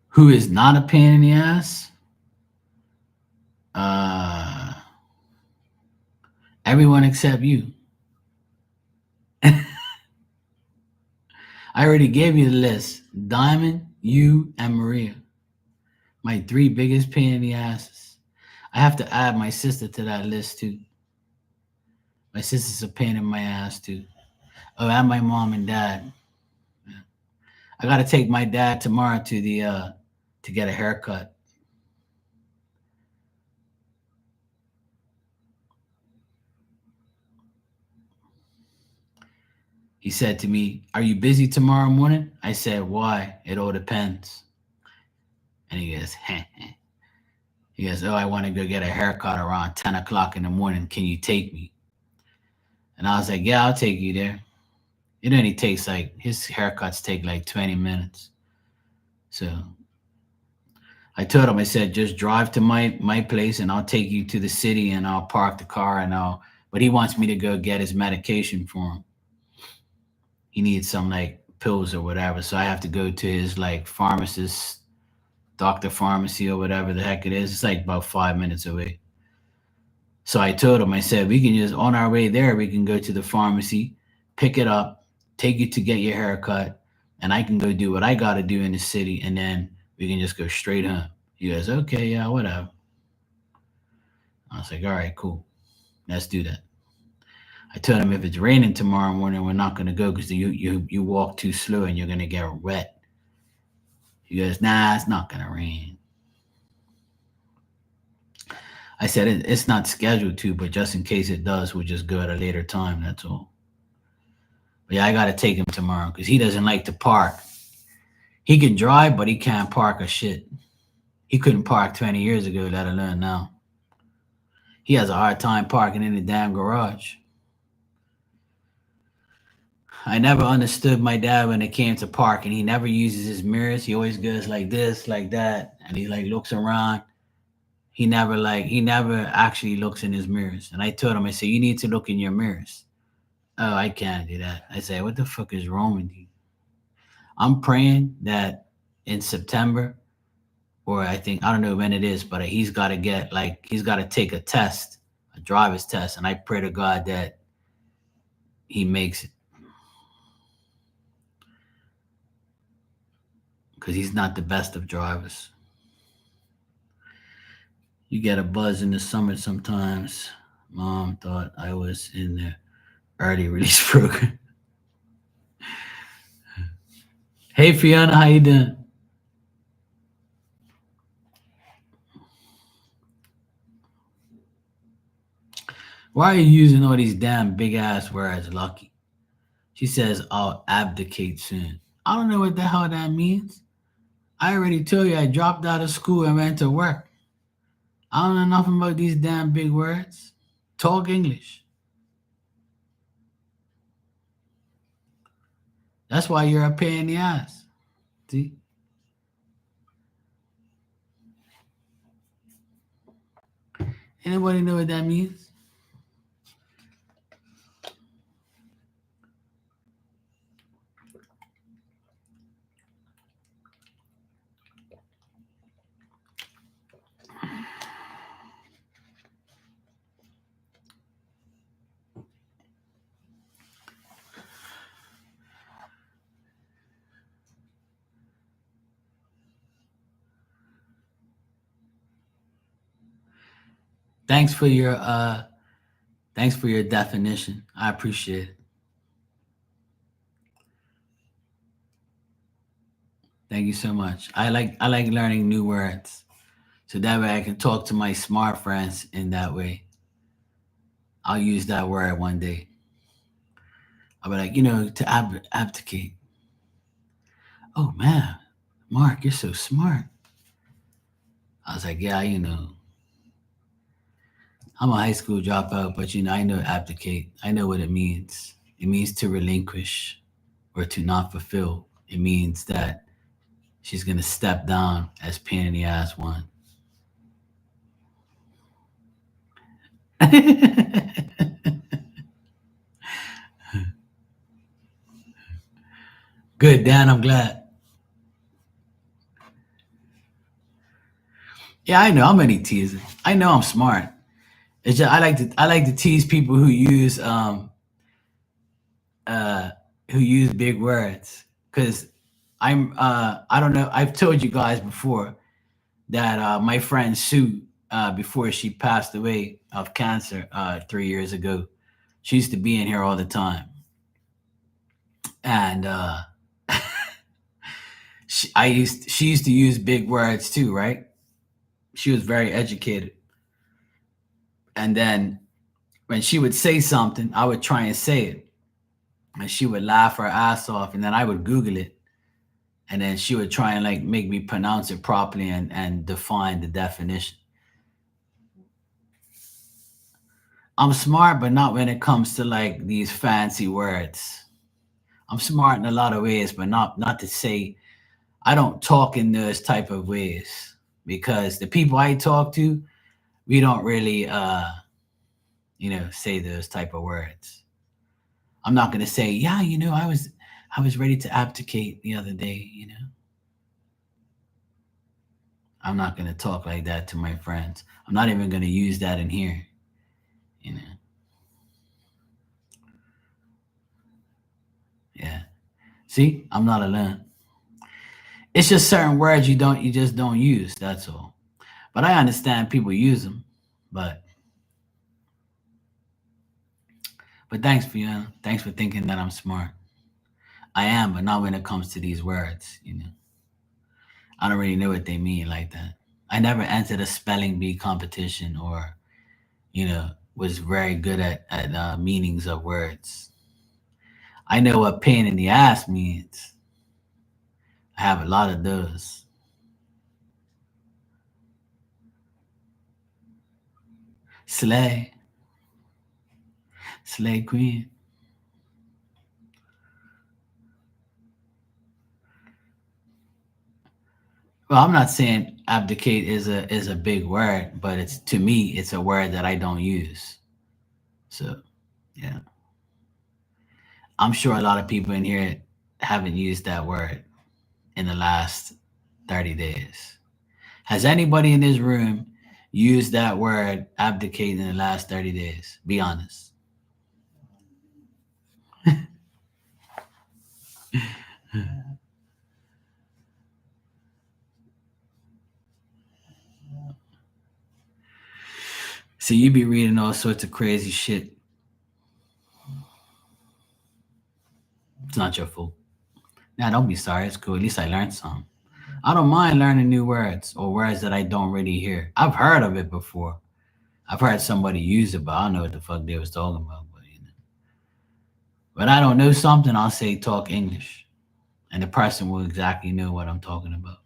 Speaker 1: Who is not a pain in the ass? Uh, Everyone except you. I already gave you the list. Diamond, you, and Maria. My three biggest pain in the asses. I have to add my sister to that list too. My sister's a pain in my ass too. Oh, and my mom and dad. I gotta take my dad tomorrow to the to get a haircut. He said to me, "Are you busy tomorrow morning?" I said, "Why? It all depends." And he goes, heh, heh. He goes, "Oh, I want to go get a haircut around 10 o'clock in the morning. Can you take me?" And I was like, "Yeah, I'll take you there." It only takes like his haircuts take like 20 minutes. So I told him, I said, just drive to my place and I'll take you to the city and I'll park the car and I'll. But he wants me to go get his medication for him. He needs some like pills or whatever, so I have to go to his like pharmacist, doctor pharmacy or whatever the heck it is. It's like about 5 minutes away. So I told him, I said, we can just on our way there, we can go to the pharmacy, pick it up, take you to get your hair cut, and I can go do what I got to do in the city, and then we can just go straight home. He goes, okay, yeah, whatever. I was like, all right, cool. Let's do that. I told him if it's raining tomorrow morning, we're not gonna go because you walk too slow and you're gonna get wet. He goes, nah, it's not gonna rain. I said it's not scheduled to, but just in case it does, we'll just go at a later time. That's all. But yeah, I gotta take him tomorrow because he doesn't like to park. He can drive, but he can't park a shit. He couldn't park 20 years ago, let alone now. He has a hard time parking in the damn garage. I never understood my dad when it came to parking. He never uses his mirrors. He always goes like this, like that, and he like looks around. He never actually looks in his mirrors. And I told him, I said, you need to look in your mirrors. Oh, I can't do that. I said, what the fuck is wrong with you? I'm praying that in September, or I think I don't know when it is, but he's got to take a test, a driver's test, and I pray to God that he makes it because he's not the best of drivers. You get a buzz in the summer sometimes. Mom thought I was in the early release program. Hey Fiona, how you doing? Why are you using all these damn big ass words, Lucky? She says I'll abdicate soon. I don't know what the hell that means. I already told you I dropped out of school and went to work. I don't know nothing about these damn big words. Talk English. That's why you're a pain in the ass. See? Anybody know what that means? Thanks for your thanks for your definition. I appreciate it. Thank you so much. I like learning new words. So that way I can talk to my smart friends in that way. I'll use that word one day. I'll be like, to abdicate. Oh man, Mark, you're so smart. I was like, yeah, I'm a high school dropout, but I know abdicate. I know what it means. It means to relinquish or to not fulfill. It means that she's gonna step down as pain in the ass one. Good, Dan. I'm glad. Yeah, I know. I'm only teasing. I know I'm smart. It's just I like to tease people uh who use big words because I don't know. I've told you guys before that my friend Sue, before she passed away of cancer 3 years ago, she used to be in here all the time, and she used to use big words too, right? She was very educated, and then when she would say something, I would try and say it, and she would laugh her ass off, and then I would Google it, and then she would try and like make me pronounce it properly and define the definition. I'm smart, but not when it comes to like these fancy words. I'm smart in a lot of ways, but not to say I don't talk in those type of ways because the people I talk to, we don't really say those type of words. I'm not gonna say, yeah, I was ready to abdicate the other day. I'm not gonna talk like that to my friends. I'm not even gonna use that in here, you know. Yeah. See, I'm not alone. It's just certain words you just don't use. That's all. But I understand people use them. But thanks for thinking that I'm smart. I am, but not when it comes to these words. I don't really know what they mean like that. I never entered a spelling bee competition or, was very good at meanings of words. I know what pain in the ass means. I have a lot of those. Slay, slay queen. Well, I'm not saying abdicate is a big word, but it's to me it's a word that I don't use. So yeah, I'm sure a lot of people in here haven't used that word in the last 30 days. Has anybody in this room used that word abdicate in the last 30 days? Be honest. So you be reading all sorts of crazy shit. It's not your fault. Nah, don't be sorry. It's cool. At least I learned something. I don't mind learning new words or words that I don't really hear. I've heard of it before. I've heard somebody use it, but I don't know what the fuck they was talking about. But when I don't know something, I'll say talk English, and the person will exactly know what I'm talking about.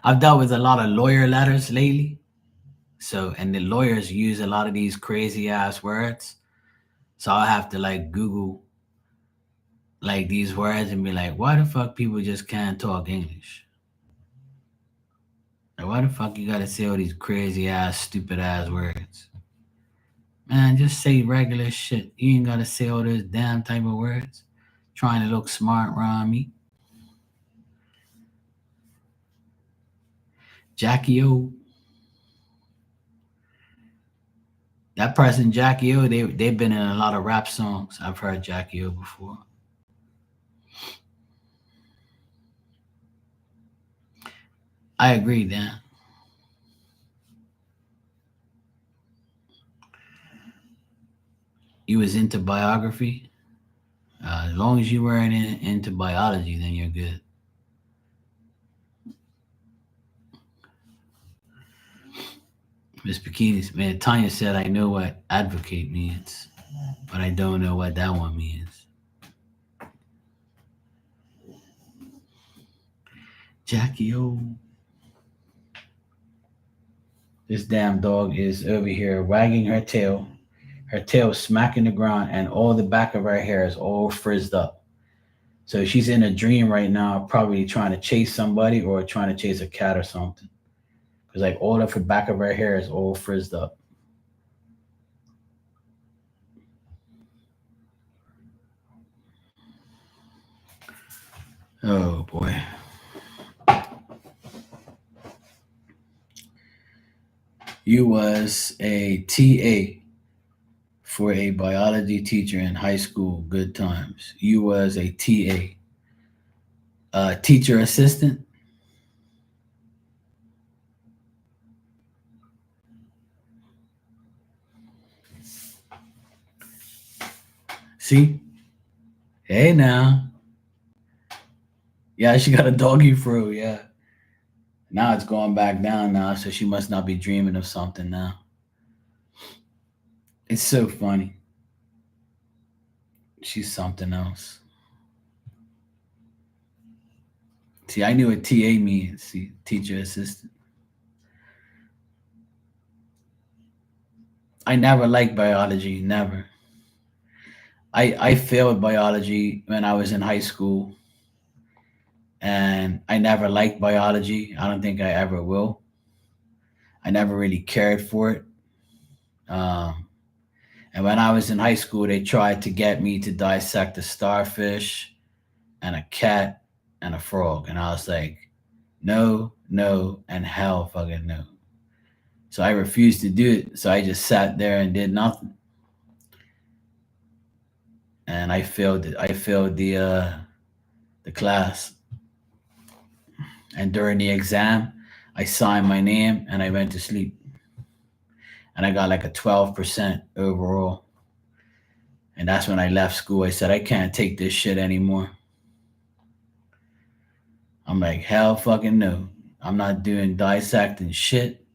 Speaker 1: I've dealt with a lot of lawyer letters lately, so and the lawyers use a lot of these crazy ass words. So I have to like Google like these words and be like, why the fuck people just can't talk English? Like, why the fuck you gotta say all these crazy ass, stupid ass words? Man, just say regular shit. You ain't gotta say all those damn type of words. Trying to look smart around me. Jackie O. That person, Jackie O, they've been in a lot of rap songs. I've heard Jackie O before. I agree, Dan. You was into biography. As long as you weren't into biology, then you're good. Miss Bikinis, man, Tanya said, I know what advocate means, but I don't know what that one means. Jackie O. This damn dog is over here wagging her tail smacking the ground, and all the back of her hair is all frizzed up. So she's in a dream right now, probably trying to chase somebody or trying to chase a cat or something. Because like all of the back of her hair is all frizzed up. Oh boy. You was a TA for a biology teacher in high school. Good times. You was a TA, teacher assistant. See, hey now, yeah, she got a doggy fro. Yeah, now it's going back down now, so she must not be dreaming of something now. It's so funny. She's something else. See, I knew what TA means. See, teacher assistant. I never liked biology. Never. I failed biology when I was in high school, and I never liked biology. I don't think I ever will. I never really cared for it. Um, and when I was in high school, they tried to get me to dissect a starfish and a cat and a frog, and I was like, no, no, and hell fucking no. So I refused to do it. So I just sat there and did nothing, and I failed it. I failed the class, and during the exam, I signed my name and I went to sleep, and I got like a 12% overall. And that's when I left school. I said I can't take this shit anymore. I'm like, hell fucking no. I'm not doing dissecting shit.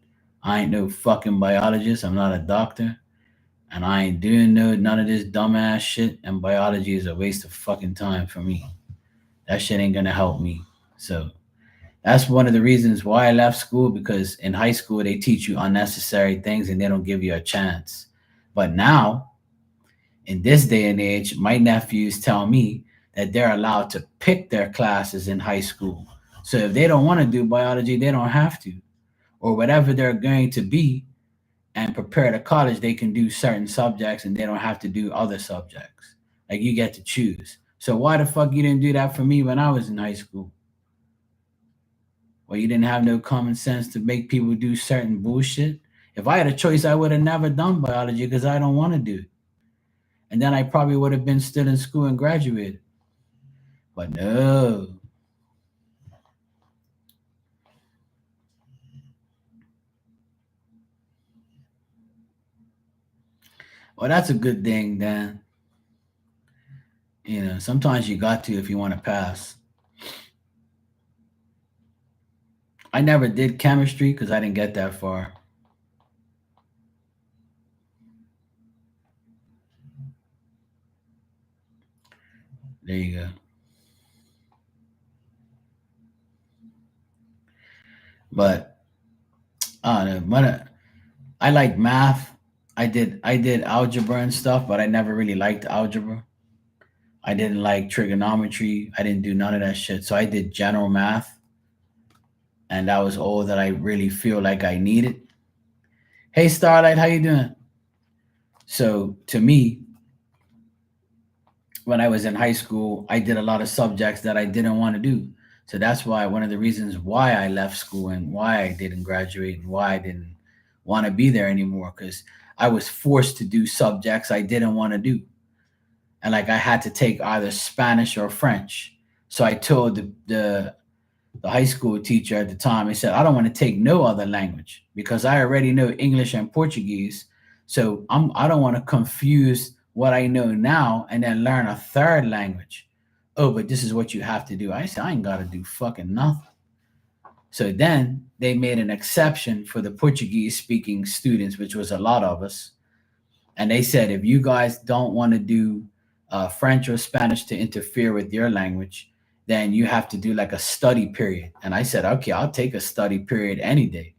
Speaker 1: I ain't no fucking biologist. I'm not a doctor. And I ain't doing none of this dumbass shit. And biology is a waste of fucking time for me. That shit ain't gonna help me. So that's one of the reasons why I left school, because in high school they teach you unnecessary things and they don't give you a chance. But now, in this day and age, my nephews tell me that they're allowed to pick their classes in high school. So if they don't want to do biology, they don't have to. Or whatever they're going to be and prepare to college, they can do certain subjects and they don't have to do other subjects. Like you get to choose. So why the fuck you didn't do that for me when I was in high school? Well, you didn't have no common sense to make people do certain bullshit. If I had a choice, I would have never done biology because I don't want to do it. And then I probably would have been still in school and graduated. But no. Well, that's a good thing, Dan. Sometimes you got to if you want to pass. I never did chemistry because I didn't get that far. There you go. But I don't know. I like math. I did algebra and stuff, but I never really liked algebra. I didn't like trigonometry. I didn't do none of that shit. So I did general math, and that was all that I really feel like I needed. Hey Starlight, how you doing? So to me, when I was in high school, I did a lot of subjects that I didn't want to do. So that's why one of the reasons why I left school and why I didn't graduate and why I didn't want to be there anymore, because I was forced to do subjects I didn't want to do. And like I had to take either Spanish or French. So I told the high school teacher at the time, I said, I don't want to take no other language because I already know English and Portuguese. So I don't want to confuse what I know now and then learn a third language. Oh, but this is what you have to do. I said, I ain't got to do fucking nothing. So then they made an exception for the Portuguese speaking students, which was a lot of us. And they said, if you guys don't want to do French or Spanish to interfere with your language, then you have to do like a study period. And I said, okay, I'll take a study period any day.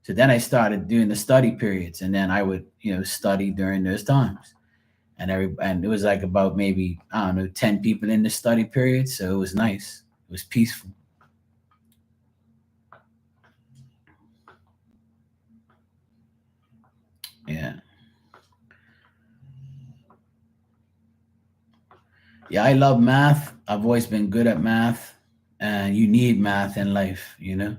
Speaker 1: So then I started doing the study periods, and then I would, study during those times. And it was like about maybe, I don't know, 10 people in the study period. So it was nice. It was peaceful. Yeah. Yeah, I love math. I've always been good at math, and you need math in life. You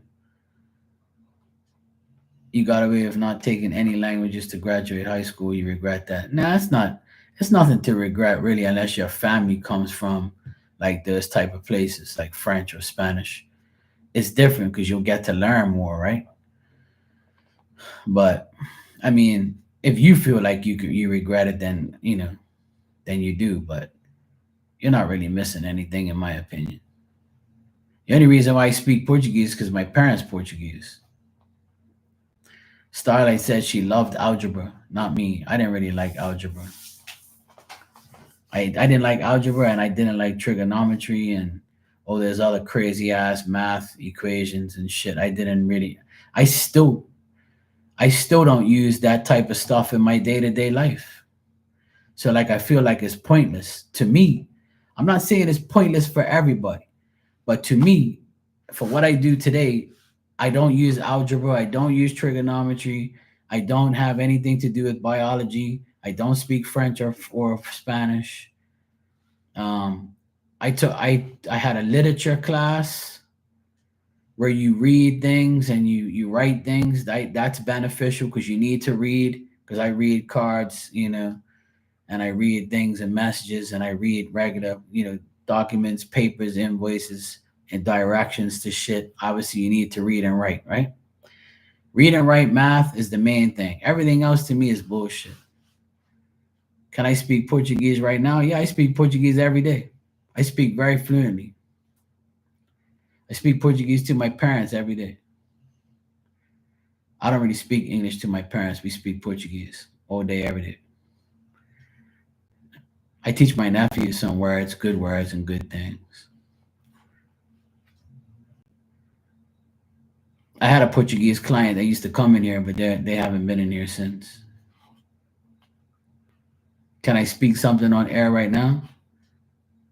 Speaker 1: got away with not taking any languages to graduate high school, you regret that. Nah, it's nothing to regret really, unless your family comes from like those type of places, like French or Spanish. It's different because you'll get to learn more, right? But I mean, if you feel like you regret it, then you do. But you're not really missing anything, in my opinion. The only reason why I speak Portuguese is because my parents Portuguese. Starlight said she loved algebra, not me. I didn't really like algebra. I didn't like algebra, and I didn't like trigonometry, and there's other crazy ass math equations and shit. I still I still don't use that type of stuff in my day-to-day life. So like I feel like it's pointless to me. I'm not saying it's pointless for everybody, but to me, for what I do today, I don't use algebra, I don't use trigonometry, I don't have anything to do with biology, I don't speak French or Spanish. Um, I had a literature class where you read things and you write things. That's beneficial because you need to read. Because I read cards, and I read things and messages, and I read regular, documents, papers, invoices, and directions to shit. Obviously, you need to read and write, right? Read and write math is the main thing. Everything else to me is bullshit. Can I speak Portuguese right now? Yeah, I speak Portuguese every day. I speak very fluently. I speak Portuguese to my parents every day. I don't really speak English to my parents. We speak Portuguese all day, every day. I teach my nephews some words, and good things. I had a Portuguese client that used to come in here, but they haven't been in here since. Can I speak something on air right now?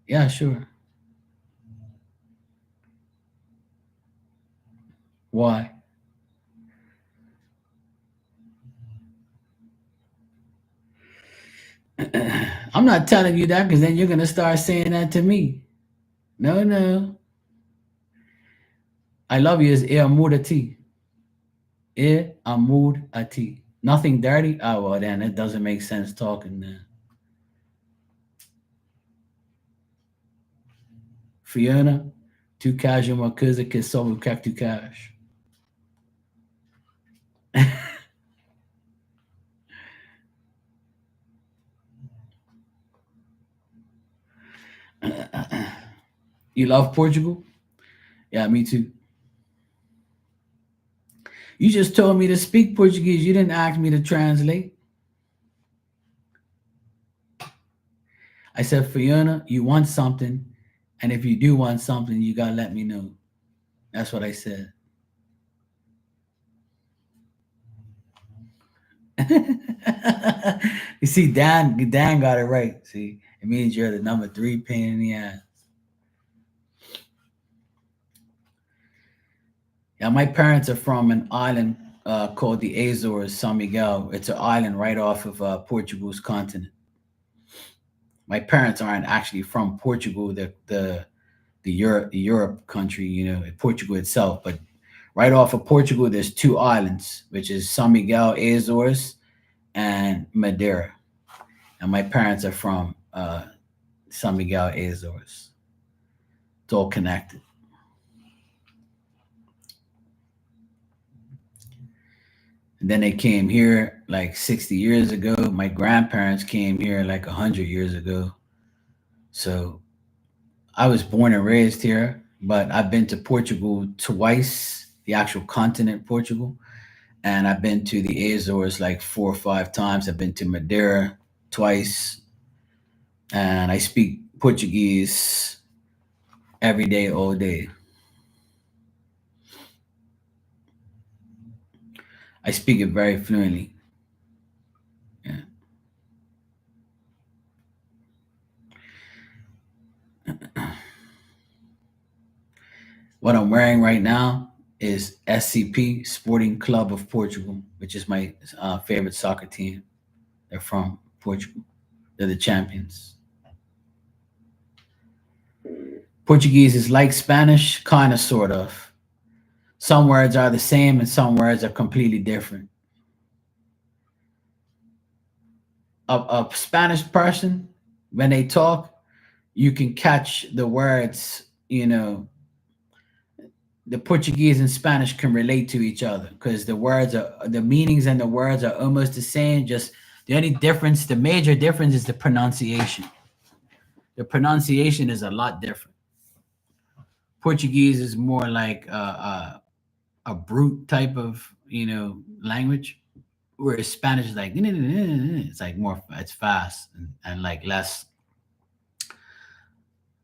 Speaker 1: Yeah, sure. Why? I'm not telling you that because then you're gonna start saying that to me. No, no. I love you is e amor a ti. E amor a ti. Nothing dirty? Oh well then it doesn't make sense talking then. Fiona, tu queres uma coisa que só o que é que tu queres? You love Portugal? Yeah, me too. You just told me to speak Portuguese. You didn't ask me to translate. I said, Fiona, you want something, and if you do want something, you gotta let me know. That's what I said. You see, Dan got it right. See, it means you're the number three pain in the ass. Yeah, my parents are from an island called the Azores, San Miguel. It's an island right off of Portugal's continent. My parents aren't actually from Portugal, the Europe country, Portugal itself. But right off of Portugal, there's two islands, which is San Miguel, Azores, and Madeira. And my parents are from San Miguel, Azores. It's all connected. And then they came here like 60 years ago. My grandparents came here like 100 years ago. So I was born and raised here, but I've been to Portugal twice, the actual continent Portugal. And I've been to the Azores like 4 or 5 times. I've been to Madeira twice. And I speak Portuguese every day, all day. I speak it very fluently. Yeah. What I'm wearing right now is SCP, Sporting Club of Portugal, which is my favorite soccer team. They're from Portugal. They're the champions. Portuguese is like Spanish, kind of, sort of. Some words are the same and some words are completely different. A Spanish person, when they talk, you can catch the words, the Portuguese and Spanish can relate to each other because the meanings and the words are almost the same. Just the only difference, the major difference is the pronunciation. The pronunciation is a lot different. Portuguese is more like a brute type of language, whereas Spanish is like it's like more, it's fast and like less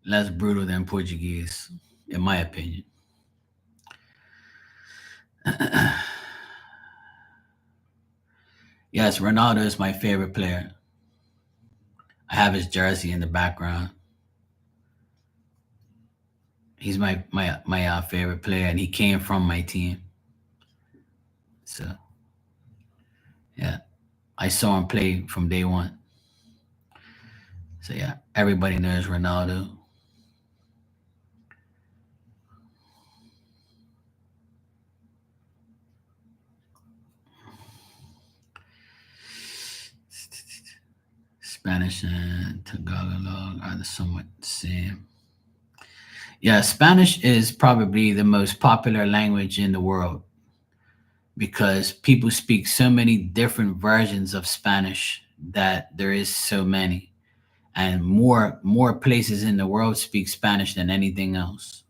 Speaker 1: brutal than Portuguese, in my opinion. Yes, Ronaldo is my favorite player. I have his jersey in the background. He's my favorite player, and he came from my team. So yeah, I saw him play from day one. So yeah, everybody knows Ronaldo. Spanish and Tagalog are somewhat the same. Yeah, Spanish is probably the most popular language in the world because people speak so many different versions of Spanish that there is so many, and more places in the world speak Spanish than anything else.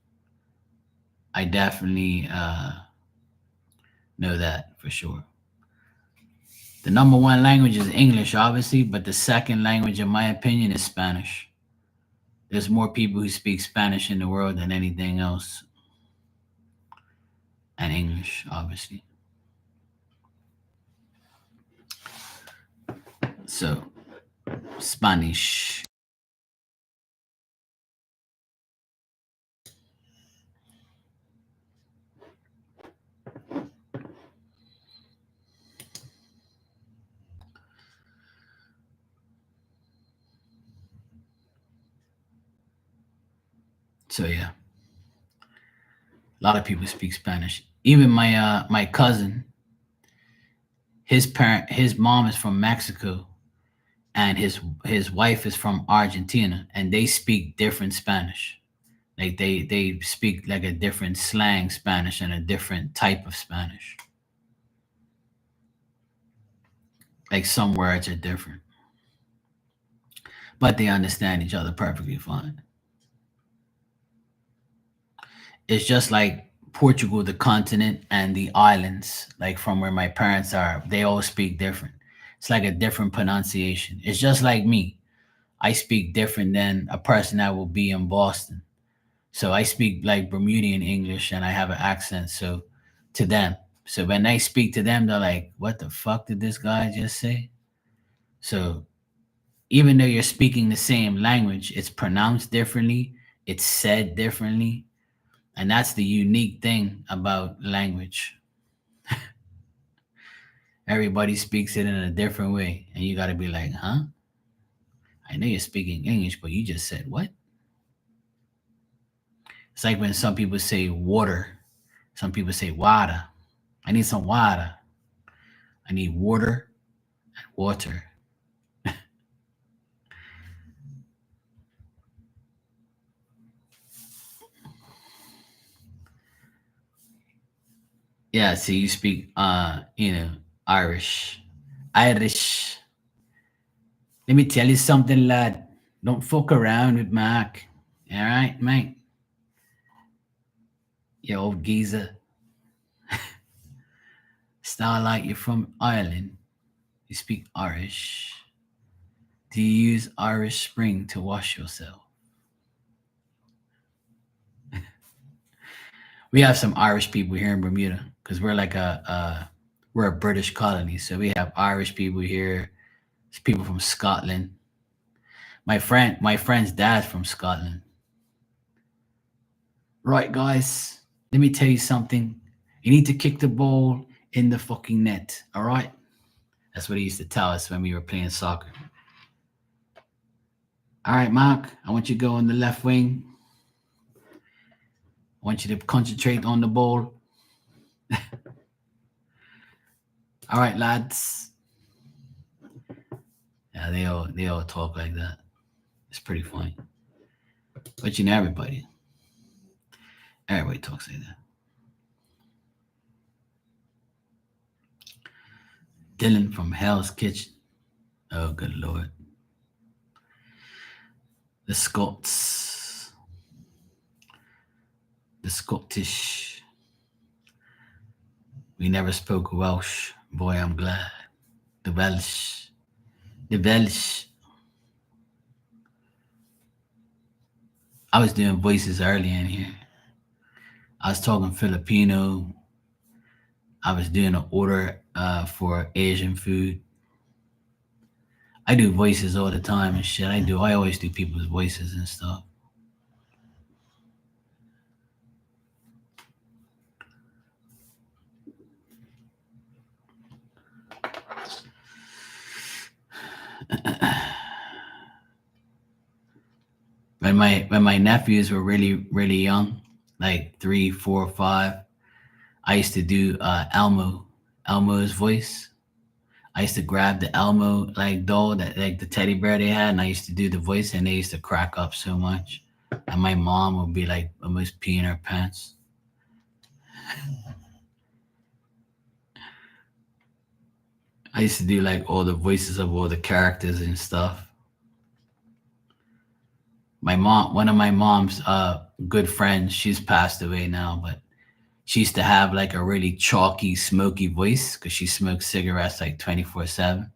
Speaker 1: I definitely know that for sure. The number one language is English, obviously, but the second language, in my opinion, is Spanish. There's more people who speak Spanish in the world than anything else, and English, obviously. So, Spanish. So yeah, a lot of people speak Spanish. Even my cousin, his mom is from Mexico, and his wife is from Argentina, and they speak different Spanish. Like they speak like a different slang Spanish and a different type of Spanish. Like some words are different, but they understand each other perfectly fine. It's just like Portugal, the continent, and the islands, like from where my parents are, they all speak different. It's like a different pronunciation. It's just like me. I speak different than a person that will be in Boston. So I speak like Bermudian English and I have an accent. So to them. So when I speak to them, they're like, what the fuck did this guy just say? So even though you're speaking the same language, it's pronounced differently, it's said differently. And that's the unique thing about language. Everybody speaks it in a different way. And you got to be like, huh? I know you're speaking English, but you just said what? It's like when some people say water, some people say water. I need some water. I need water and water. Yeah, so you speak, Irish. Irish. Let me tell you something, lad. Don't fuck around with Mark. All right, mate? You old geezer. Starlight, you're from Ireland. You speak Irish. Do you use Irish Spring to wash yourself? We have some Irish people here in Bermuda because we're like we're a British colony, so we have Irish people here. There's people from Scotland. My friend's dad's from Scotland. Right, guys, let me tell you something. You need to kick the ball in the fucking net. All right, that's what he used to tell us when we were playing soccer. All right, Mark, I want you to go on the left wing. I want you to concentrate on the ball. All right, lads. Yeah, they all talk like that. It's pretty funny. But you know, everybody talks like that. Dylan from Hell's Kitchen. Oh, good lord. The Scots. The Scottish. We never spoke Welsh. Boy, I'm glad. The Welsh. The Welsh. I was doing voices earlier in here. I was talking Filipino. I was doing an order for Asian food. I do voices all the time and shit. I always do people's voices and stuff. When my nephews were really young, like 3, 4, 5, I used to do Elmo's voice. I used to grab the Elmo like doll that like the teddy bear they had, and I used to do the voice, and they used to crack up so much. And my mom would be like almost peeing her pants. I used to do like all the voices of all the characters and stuff. One of my mom's good friends, she's passed away now, but she used to have like a really chalky, smoky voice because she smoked cigarettes like 24/7.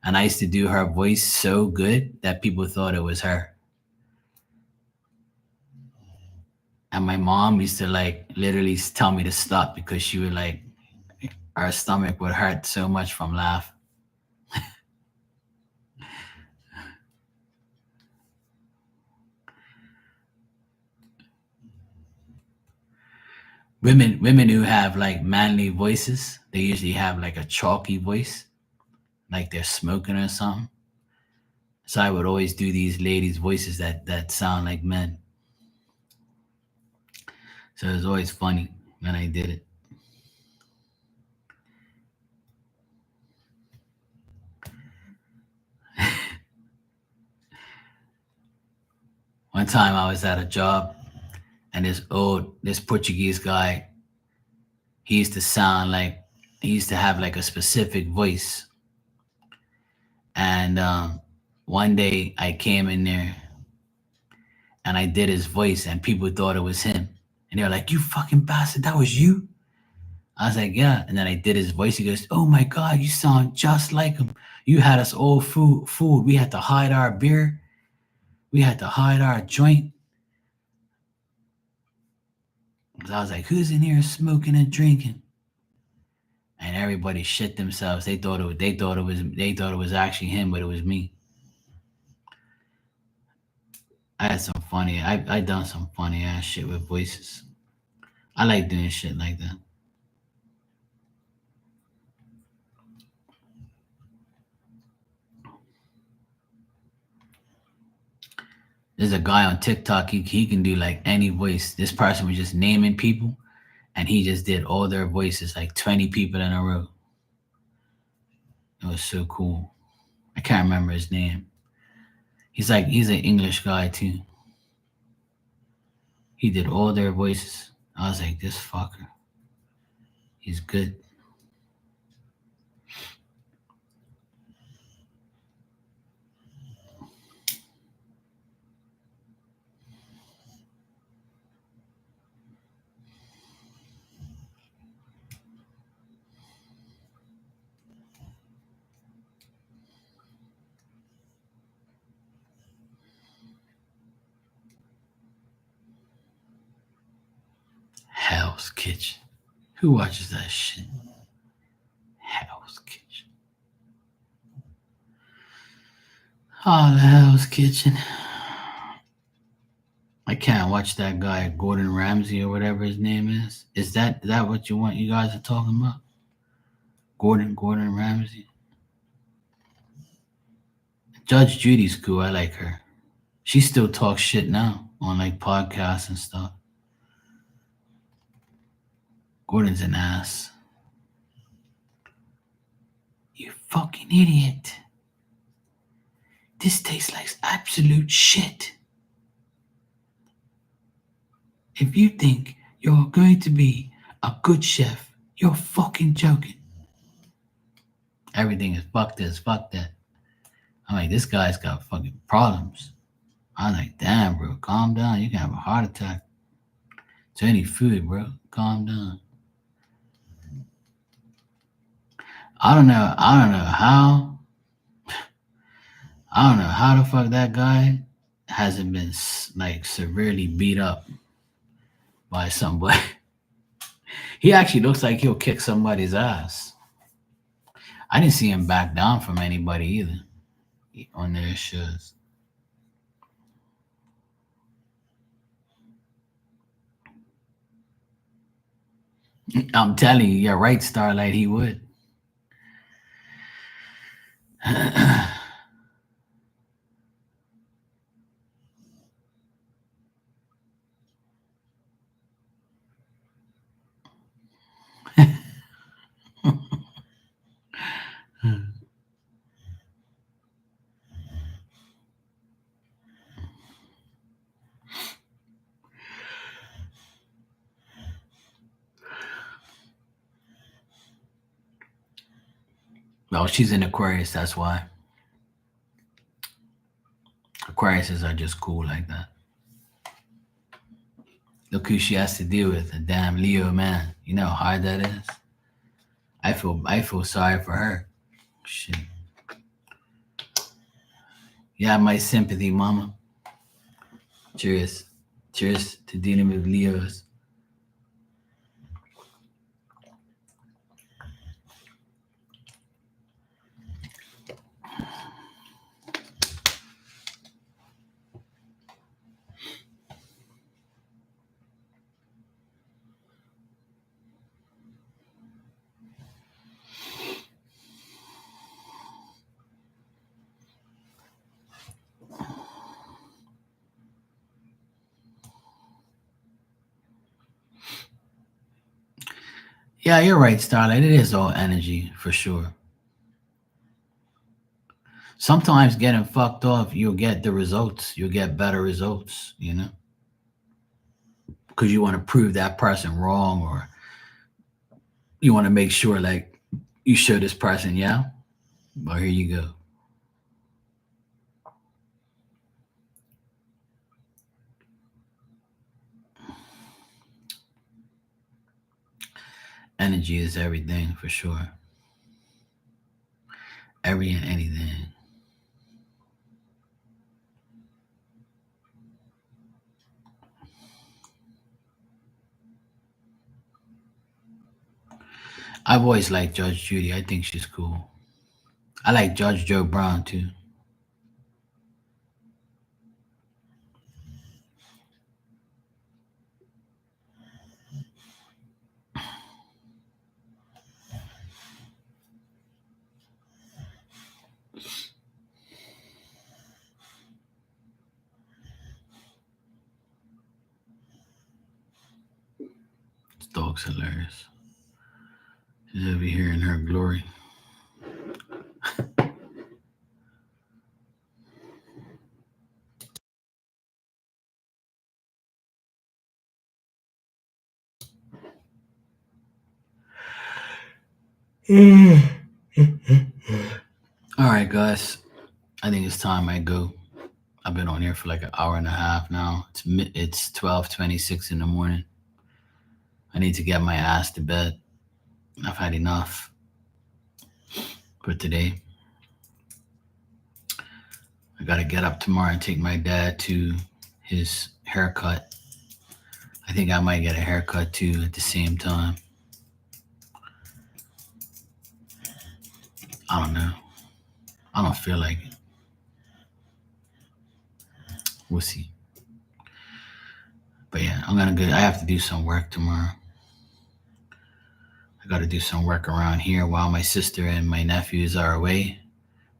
Speaker 1: And I used to do her voice so good that people thought it was her. And my mom used to like literally tell me to stop because she would like, her stomach would hurt so much from laughing. Women who have like manly voices, they usually have like a chalky voice, like they're smoking or something. So I would always do these ladies' voices that sound like men. So it was always funny when I did it. One time I was at a job and this Portuguese guy, he used to sound like he used to have like a specific voice. And one day I came in there and I did his voice, and people thought it was him. And they were like, "You fucking bastard, that was you?" I was like, "Yeah." And then I did his voice. He goes, "Oh my God, you sound just like him. You had us all food. We had to hide our beer. We had to hide our joint." So I was like, "Who's in here smoking and drinking?" And everybody shit themselves. They thought it was actually him, but it was me. I had some funny. I done some funny ass shit with voices. I like doing shit like that. There's a guy on TikTok. He can do like any voice. This person was just naming people, and he just did all their voices, like 20 people in a row. It was so cool. I can't remember his name. He's an English guy too. He did all their voices. I was like, this fucker. He's good. Hell's Kitchen. Who watches that shit? Hell's Kitchen. Oh, the Hell's Kitchen. I can't watch that guy Gordon Ramsay or whatever his name is. Is that what you guys are talking about? Gordon Ramsay. Judge Judy's cool. I like her. She still talks shit now on like podcasts and stuff. Gordon's an ass. You fucking idiot. This tastes like absolute shit. If you think you're going to be a good chef, you're fucking joking. Everything is fuck this, fuck that. I'm like, this guy's got fucking problems. I'm like, damn, bro, calm down. You can have a heart attack. To any food, bro. Calm down. I don't know how the fuck that guy hasn't been like severely beat up by somebody. He actually looks like he'll kick somebody's ass. I didn't see him back down from anybody either on their shows. I'm telling you, you're right, Starlight, he would. Well, she's an Aquarius, that's why. Aquariuses are just cool like that. Look who she has to deal with, a damn Leo man. You know how hard that is? I feel sorry for her. Shit. You have my sympathy, mama. Cheers. Cheers to dealing with Leos. Yeah, you're right, Starlight. It is all energy for sure. Sometimes getting fucked off, you'll get the results. You'll get better results, you know? Because you want to prove that person wrong, or you want to make sure, like, you show this person, yeah? Well, here you go. Energy is everything for sure. Every and anything. I've always liked Judge Judy. I think she's cool. I like Judge Joe Brown too. This dog's hilarious. She's over here in her glory. All right, guys. I think it's time I go. I've been on here for like an hour and a half now. It's 12:26 in the morning. I need to get my ass to bed. I've had enough for today. I gotta get up tomorrow and take my dad to his haircut. I think I might get a haircut too at the same time. I don't know. I don't feel like it. We'll see. But yeah, I'm gonna go. I have to do some work tomorrow. I got to do some work around here while my sister and my nephews are away.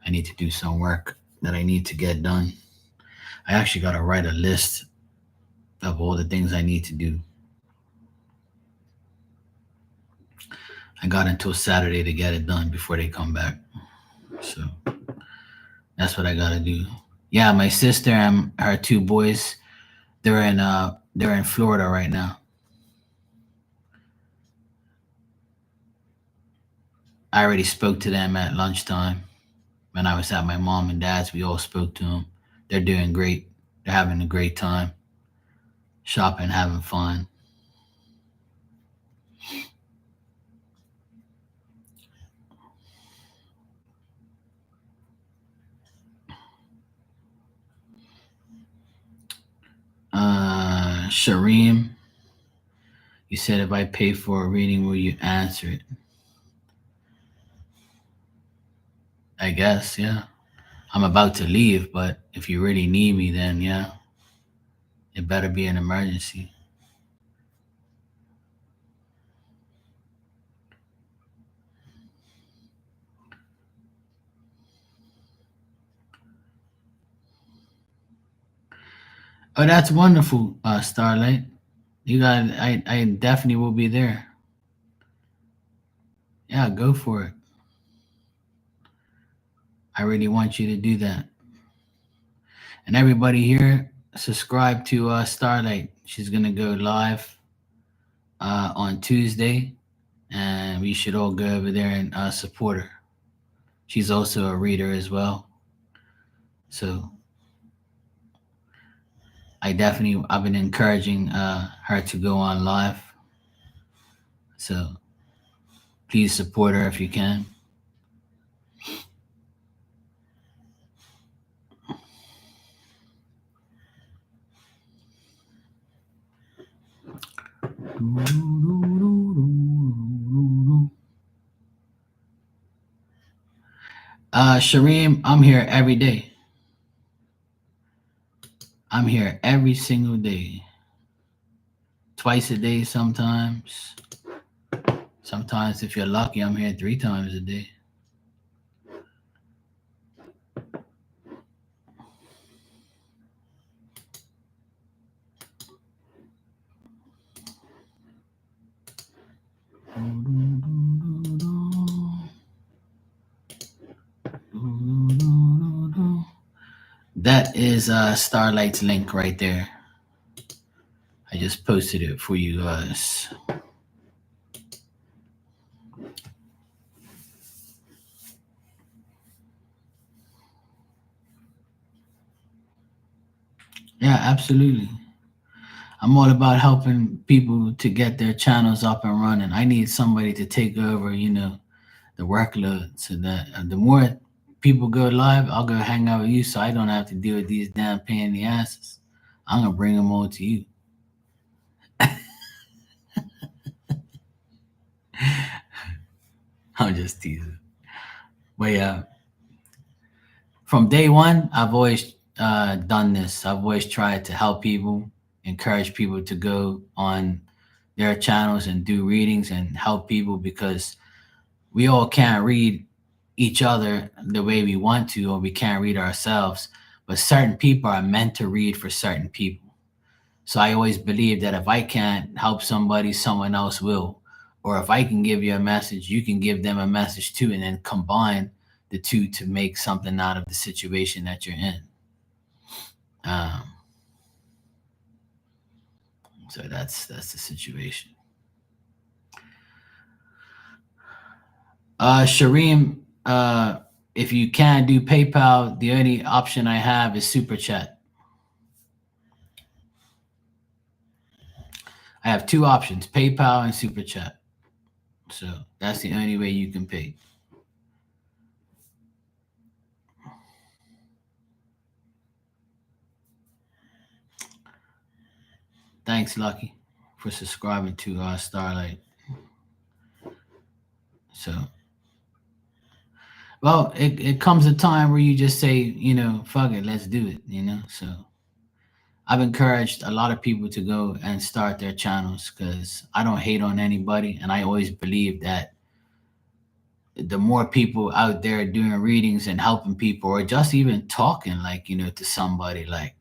Speaker 1: I need to do some work that I need to get done. I actually got to write a list of all the things I need to do. I got until Saturday to get it done before they come back. So that's what I got to do. Yeah, my sister and her two boys, they're in Florida right now. I already spoke to them at lunchtime when I was at my mom and dad's. We all spoke to them. They're doing great. They're having a great time, shopping, having fun. Shareem, you said if I pay for a reading, will you answer it? I guess, yeah. I'm about to leave, but if you really need me, then yeah, it better be an emergency. Oh, that's wonderful, Starlight. You got, I definitely will be there. Yeah, go for it. I really want you to do that. And everybody here, subscribe to Starlight. She's gonna go live on Tuesday, and we should all go over there and support her. She's also a reader as well. So I've been encouraging her to go on live. So please support her if you can. Shareem, I'm here every day. I'm here every single day. Twice a day sometimes. Sometimes, if you're lucky, I'm here 3 times a day. That is Starlight's link right there. I just posted it for you guys. Yeah, absolutely. I'm all about helping people to get their channels up and running. I need somebody to take over, the workload so that the more people go live, I'll go hang out with you so I don't have to deal with these damn pain in the asses. I'm going to bring them all to you. I'm just teasing. But yeah, from day one, I've always done this. I've always tried to help people, encourage people to go on their channels and do readings and help people because we all can't read each other the way we want to, or we can't read ourselves. But certain people are meant to read for certain people. So I always believe that if I can't help somebody, someone else will. Or if I can give you a message, you can give them a message too, and then combine the two to make something out of the situation that you're in. Um, so that's the situation. Shareem, if you can't do PayPal, the only option I have is Super Chat. I have two options: PayPal and Super Chat. So that's the only way you can pay. Thanks, Lucky. for subscribing to Starlight. So, well, it comes a time where you just say, fuck it, let's do it. So I've encouraged a lot of people to go and start their channels because I don't hate on anybody, and I always believe that the more people out there doing readings and helping people, or just even talking, like, to somebody, like,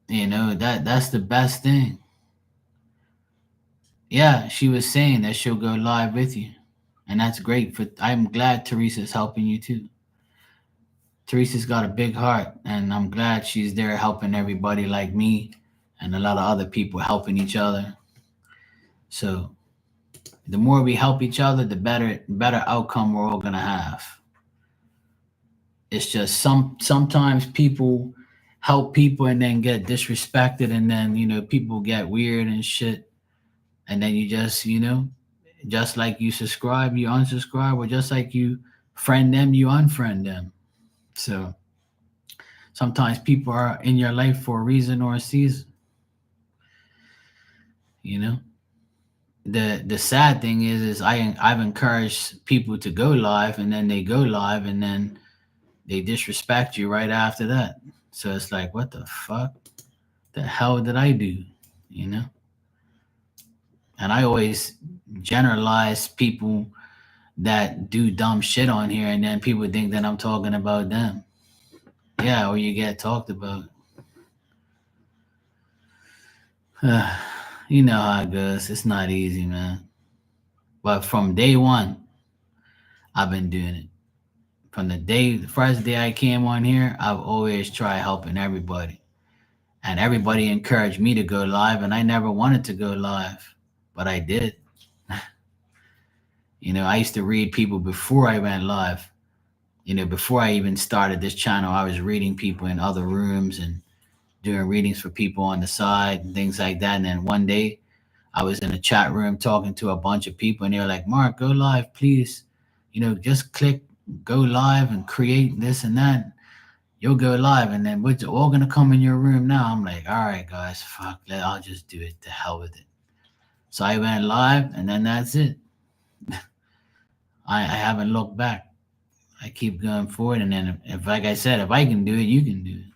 Speaker 1: that's the best thing. Yeah, she was saying that she'll go live with you, and that's great. I'm glad Teresa's helping you too. Teresa's got a big heart, and I'm glad she's there helping everybody like me and a lot of other people helping each other. So the more we help each other, the better outcome we're all gonna have. It's just sometimes people help people and then get disrespected, and then people get weird and shit, and then you just like you subscribe, you unsubscribe, or just like you friend them, you unfriend them. So sometimes people are in your life for a reason or a season. You know, the sad thing is I've encouraged people to go live, and then they go live, and then they disrespect you right after that. So it's like, what the fuck? The hell did I do? You know? And I always generalize people that do dumb shit on here, and then people think that I'm talking about them. Yeah, or you get talked about. You know how it goes. It's not easy, man. But from day one, I've been doing it. From the first day I came on here, I've always tried helping everybody. And everybody encouraged me to go live, and I never wanted to go live, but I did. I used to read people before I went live. Before I even started this channel, I was reading people in other rooms and doing readings for people on the side and things like that. And then one day I was in a chat room talking to a bunch of people, and they were like, Mark, go live, please. Just click go live and create this and that. You'll go live, and then we're all going to come in your room now. I'm like, all right, guys, fuck that. I'll just do it. To hell with it. So I went live, and then that's it. I haven't looked back. I keep going forward, and then if like I said, if I can do it, you can do it.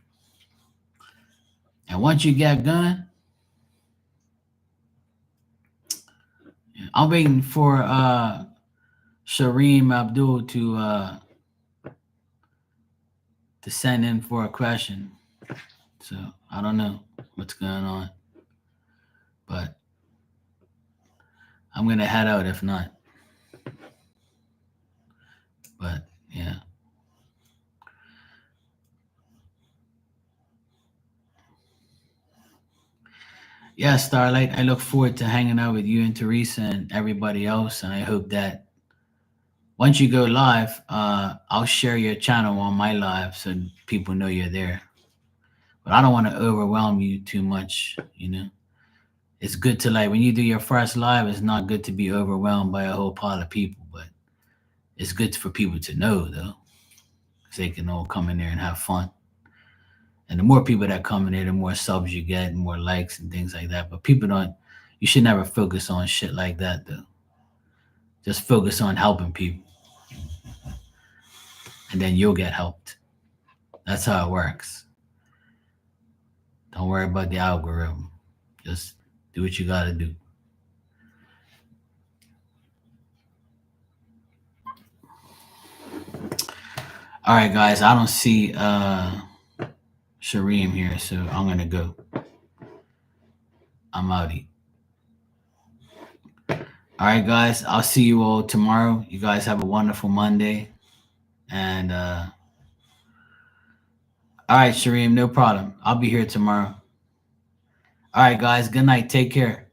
Speaker 1: And once you get going, I'm waiting for Shareem Abdul to send in for a question. So I don't know what's going on, but I'm gonna head out if not. But yeah. Yeah, Starlight, I look forward to hanging out with you and Teresa and everybody else. And I hope that once you go live, I'll share your channel on my live so people know you're there. But I don't want to overwhelm you too much, It's good to, like, when you do your first live, it's not good to be overwhelmed by a whole pile of people, but it's good for people to know, though, because they can all come in there and have fun. And the more people that come in there, the more subs you get, and more likes and things like that. But you should never focus on shit like that, though. Just focus on helping people. And then you'll get helped. That's how it works. Don't worry about the algorithm. Just do what you got to do. All right, guys. I don't see Shareem here, so I'm going to go. I'm outie. All right, guys. I'll see you all tomorrow. You guys have a wonderful Monday. And all right, Shareem, no problem. I'll be here tomorrow. All right, guys. Good night. Take care.